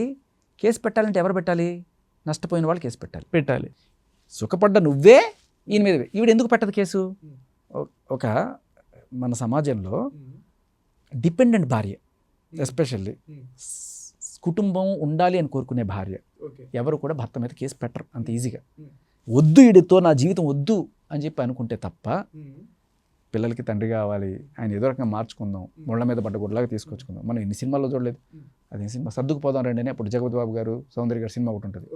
కేసు పెట్టాలంటే ఎవరు పెట్టాలి? నష్టపోయిన వాళ్ళు కేసు పెట్టాలి. సుఖపడ్డ నువ్వే ఈయన మీద, ఈవిడ ఎందుకు పెట్టదు కేసు? ఒక మన సమాజంలో డిపెండెంట్ భార్య, ఎస్పెషల్లీ కుటుంబం ఉండాలి అని కోరుకునే భార్య ఎవరు కూడా భర్త మీద కేసు పెట్టరు అంత ఈజీగా. వద్దు, ఈడితో నా జీవితం వద్దు అని చెప్పి అనుకుంటే తప్ప, పిల్లలకి తండ్రి కావాలి, ఆయన ఏదో రకంగా మార్చుకుందాం, ముళ్ళ మీద పడ్డ గుడ్లాగా తీసుకొచ్చుకుందాం. మనం ఎన్ని సినిమాల్లో చూడలేదు? అదే సినిమా సర్దుకుపోదాం రండి అని, అప్పుడు జగపతి బాబు గారు, సౌందర్య గారు సినిమా ఒకటి ఉంటుంది.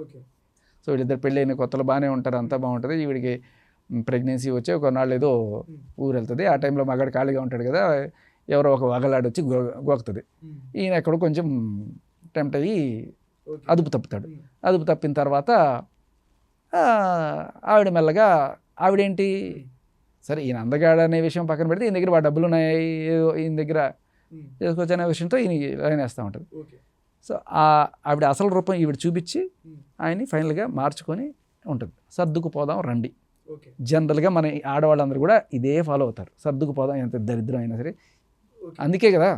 సో వీళ్ళిద్దరు పెళ్ళి అయిన కొత్తలో బాగానే ఉంటారు, అంతా బాగుంటుంది. వీడికి ప్రెగ్నెన్సీ వచ్చి ఒక నాళ్ళు ఏదో ఊరు వెళ్తుంది. ఆ టైంలో మగాడు ఖాళీగా ఉంటాడు కదా, ఎవరో ఒక వగలాడి వచ్చి గోకుతుంది. ఈయన ఎక్కడో కొంచెం టెంప్ట్ అయ్యి అదుపు తప్పుతాడు. అదుపు తప్పిన తర్వాత ఆవిడ మెల్లగా, ఆవిడేంటి సరే ఈయన అందగాడు అనే విషయం పక్కన పెడితే ఈయన దగ్గర డబ్బులు ఉన్నాయి, ఈయన దగ్గర చేసుకోవచ్చు అనే విషయంతో ఈయన లైన్ వేస్తూ ఉంటుంది. సో ఆవిడ అసలు రూపం ఈవిడ చూపించి ఆయన్ని ఫైనల్గా మార్చుకొని ఉంటుంది. సర్దుకుపోదాం రండి. జనరల్గా మన ఆడవాళ్ళందరూ కూడా ఇదే ఫాలో అవుతారు. సర్దుకుపోదాం, ఎంత దరిద్రం అయినా సరే. అందుకే కదా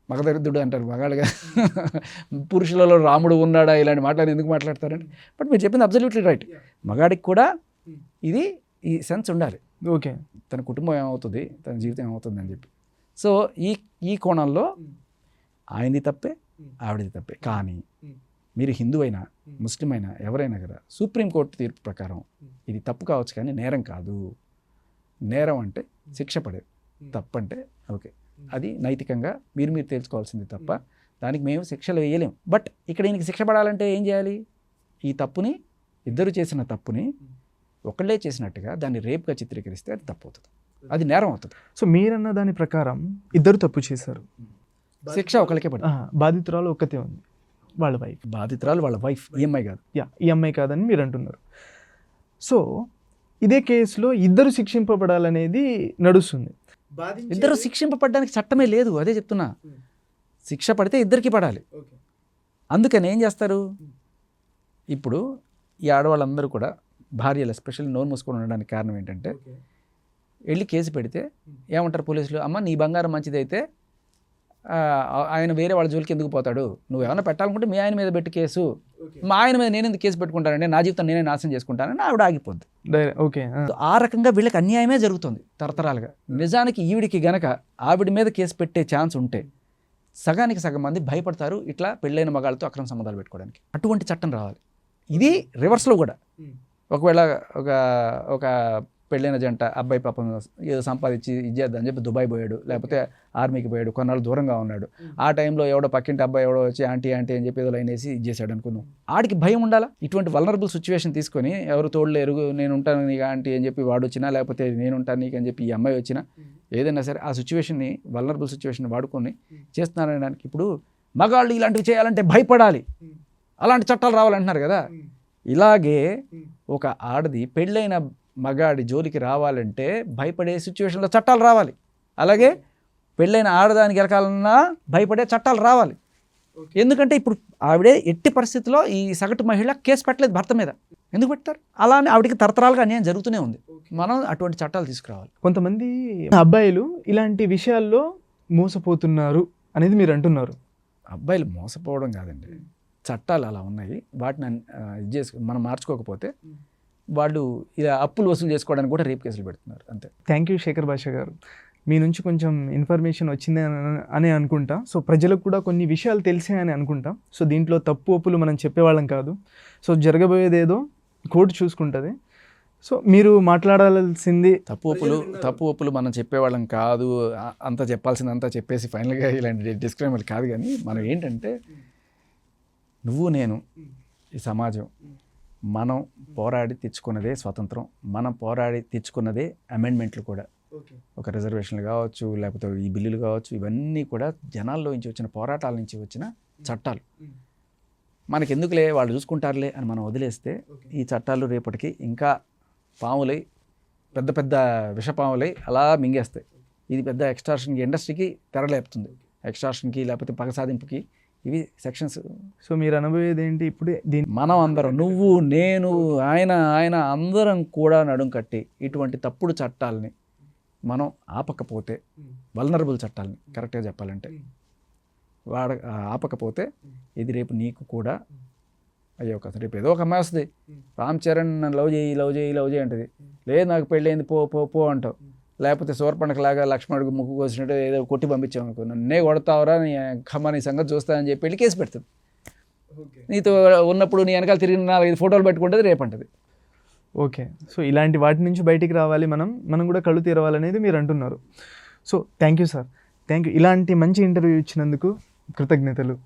మగదరిద్రుడు అంటారు మగాళ్ళుగా. పురుషులలో రాముడు ఉన్నాడా ఇలాంటి మాటలు ఎందుకు మాట్లాడతారండి? బట్ మీరు చెప్పింది అబ్సల్యూట్లీ రైట్. మగాడికి కూడా ఇది ఈ సెన్స్ ఉండాలి. ఓకే, తన కుటుంబం ఏమవుతుంది, తన జీవితం ఏమవుతుంది అని చెప్పి. సో ఈ కోణంలో ఆయనది తప్పే, ఆవిడది తప్పే. కానీ మీరు హిందూ అయినా ముస్లిం అయినా ఎవరైనా కదా సుప్రీంకోర్టు తీర్పు ప్రకారం ఇది తప్పు కావచ్చు కానీ నేరం కాదు. నేరం అంటే శిక్ష పడేది, తప్పు అంటే ఓకే అది నైతికంగా మీరు తెలుసుకోవాల్సింది తప్ప దానికి మేము శిక్షలు వేయలేం. బట్ ఇక్కడ ఈయనకి శిక్ష పడాలంటే ఏం చేయాలి? ఈ తప్పుని, ఇద్దరు చేసిన తప్పుని ఒకళ్ళే చేసినట్టుగా దాన్ని రేప్గా చిత్రీకరిస్తే అది తప్పు అవుతుంది, అది నేరం అవుతుంది. సో మీరన్న దాని ప్రకారం ఇద్దరు తప్పు చేశారు, శిక్ష ఒకరికే పడుతుంది. బాధితురాలు ఒక్కతే ఉంది, వాళ్ళ వైఫ్. బాధితురాలు వాళ్ళ వైఫ్, ఈఎంఐ కాదు. ఈ అమ్మాయి కాదని మీరు అంటున్నారు. సో ఇదే కేసులో ఇద్దరు శిక్షింపబడాలనేది నడుస్తుంది. ఇద్దరు శిక్షింపబడడానికి చట్టమే లేదు, అదే చెప్తున్నా. శిక్ష పడితే ఇద్దరికి పడాలి. అందుకని ఏం చేస్తారు? ఇప్పుడు ఈ ఆడవాళ్ళందరూ కూడా భార్యలు ఎస్పెషల్లీ నోరు మూసుకొని ఉండడానికి కారణం ఏంటంటే వెళ్ళి కేసు పెడితే ఏమంటారు పోలీసులు? అమ్మ నీ బంగారం మంచిదైతే ఆయన వేరే వాళ్ళ జోలికి ఎందుకు పోతాడు, నువ్వు ఏమైనా పెట్టాలనుకుంటే మీ ఆయన మీద పెట్టి కేసు, మా ఆయన మీద నేను ఎందుకు కేసు పెట్టుకుంటానంటే నా జీవితం నేనే నాశనం చేసుకుంటానని ఆవిడ ఆగిపోద్ది. ఓకే, ఆ రకంగా వీళ్ళకి అన్యాయమే జరుగుతుంది తరతరాలుగా. నిజానికి ఈవిడికి గనక ఆవిడ మీద కేసు పెట్టే ఛాన్స్ ఉంటే సగానికి సగం మంది భయపడతారు ఇట్లా పెళ్ళైన మగాళ్ళతో అక్రమ సంబంధాలు పెట్టుకోవడానికి. అటువంటి చట్టం రావాలి. ఇది రివర్స్లో కూడా ఒకవేళ ఒక పెళ్ళైన జంట అబ్బాయి పాపం ఏదో సంపాదించి ఇచ్చేద్దని చెప్పి దుబాయ్ పోయాడు, లేకపోతే ఆర్మీకి పోయాడు, కొన్నాళ్ళు దూరంగా ఉన్నాడు. ఆ టైంలో ఎవడో పక్కింటి అబ్బాయి ఎవడో వచ్చి ఆంటీ అని చెప్పి ఏదో లైన్ వేసి ఇచ్చేసాడు అనుకుందాం. ఆడికి భయం ఉండాలా? ఇటువంటి వల్నరబుల్ సిచ్యువేషన్ తీసుకొని ఎవరు తోడలేరు, నేను ఉంటాను నీకు ఆంటీ అని చెప్పి వాడు వచ్చినా, లేకపోతే నేను ఉంటాను నీకు అని చెప్పి ఈ అమ్మాయి వచ్చినా, ఏదైనా సరే ఆ సిచ్యువేషన్ని, వల్నరబుల్ సిచ్యువేషన్ వాడుకొని చేస్తున్నారనడానికి ఇప్పుడు మగాళ్ళు ఇలాంటివి చేయాలంటే భయపడాలి, అలాంటి చట్టాలు రావాలంటున్నారు కదా. ఇలాగే ఒక ఆడది పెళ్ళైన మగాడి జోలికి రావాలంటే భయపడే సిచ్యువేషన్లో చట్టాలు రావాలి. అలాగే పెళ్ళైన ఆడదానికి ఎరకాలన్నా భయపడే చట్టాలు రావాలి. ఎందుకంటే ఇప్పుడు ఆవిడే ఎట్టి పరిస్థితిలో ఈ సగటు మహిళ కేసు పెట్టలేదు భర్త మీద, ఎందుకు పెట్టారు? అలానే ఆవిడకి తరతరాలుగా అన్యాయం జరుగుతూనే ఉంది. మనం అటువంటి చట్టాలు తీసుకురావాలి. కొంతమంది అబ్బాయిలు ఇలాంటి విషయాల్లో మోసపోతున్నారు అనేది మీరు అంటున్నారు. అబ్బాయిలు మోసపోవడం కాదండి, చట్టాలు అలా ఉన్నాయి. వాటిని మనం మార్చుకోకపోతే వాళ్ళు ఇలా అప్పులు వసూలు చేసుకోవడానికి కూడా రేప్ కేసులు పెడుతున్నారు అంతే. థ్యాంక్ యూ శేఖర్ భాష గారు, మీ నుంచి కొంచెం ఇన్ఫర్మేషన్ వచ్చింది అని అనుకుంటా. సో ప్రజలకు కూడా కొన్ని విషయాలు తెలిసే అని అనుకుంటా. సో దీంట్లో తప్పు ఒప్పులు మనం చెప్పేవాళ్ళం కాదు. సో జరగబోయేది ఏదో కోర్టు చూసుకుంటుంది. సో మీరు మాట్లాడాల్సింది తప్పు ఒప్పులు మనం చెప్పేవాళ్ళం కాదు, అంతా చెప్పాల్సిందంతా చెప్పేసి ఫైనల్గా ఇలాంటి డిస్క్లైమర్ కాదు. కానీ మనం ఏంటంటే నువ్వు నేను ఈ సమాజం మనం పోరాడి తెచ్చుకున్నదే స్వతంత్రం, మనం పోరాడి తెచ్చుకున్నదే అమెండ్మెంట్లు కూడా. ఒక రిజర్వేషన్లు కావచ్చు, లేకపోతే ఈ బిల్లులు కావచ్చు, ఇవన్నీ కూడా జనాల్లో నుంచి వచ్చిన పోరాటాల నుంచి వచ్చిన చట్టాలు. మనకెందుకులే వాళ్ళు చూసుకుంటారులే అని మనం వదిలేస్తే ఈ చట్టాలు రేపటికి ఇంకా పాములై, పెద్ద పెద్ద విషపాములై అలా మింగేస్తాయి. ఇది పెద్ద ఎక్స్టార్షన్కి, ఇండస్ట్రీకి తెరలేపుతుంది. ఎక్స్టార్షన్కి లేకపోతే పగ సాధింపుకి ఇవి సెక్షన్స్. సో మీరు అనుభవేది ఏంటి ఇప్పుడు? మనం అందరం, నువ్వు నేను ఆయన అందరం కూడా నడుం కట్టి ఇటువంటి తప్పుడు చట్టాలని మనం ఆపకపోతే, వల్నరబుల్ చట్టాలని కరెక్ట్గా చెప్పాలంటే ఆపకపోతే ఇది రేపు నీకు కూడా అయ్యో కదా. రేపు ఏదో ఒక అమ్మాయి వస్తుంది, రామ్ చరణ్ నన్ను లవ్ చేయి అంటది, లేదు నాకు పెళ్ళైంది పో అంటావు. లేకపోతే సూర్పణఖలాగా లక్ష్మణుడికి ముక్కు కోసినట్టు ఏదో కొట్టి పంపించావు అనుకో, నన్నే కొడతావరా నీ ఖమ్మ నీ సంగతి చూస్తానని చెప్పి వెళ్ళి కేసు పెడుతుంది. నీతో ఉన్నప్పుడు నీ వెనకాల తిరిగి 4-5 ఫోటోలు పెట్టుకుంటుంది, రేపంటది. ఓకే, సో ఇలాంటి వాటి నుంచి బయటికి రావాలి, మనం కూడా కళ్ళు తీరవాలనేది మీరు అంటున్నారు. So thank you sir, thank you. ఇలాంటి మంచి ఇంటర్వ్యూ ఇచ్చినందుకు కృతజ్ఞతలు.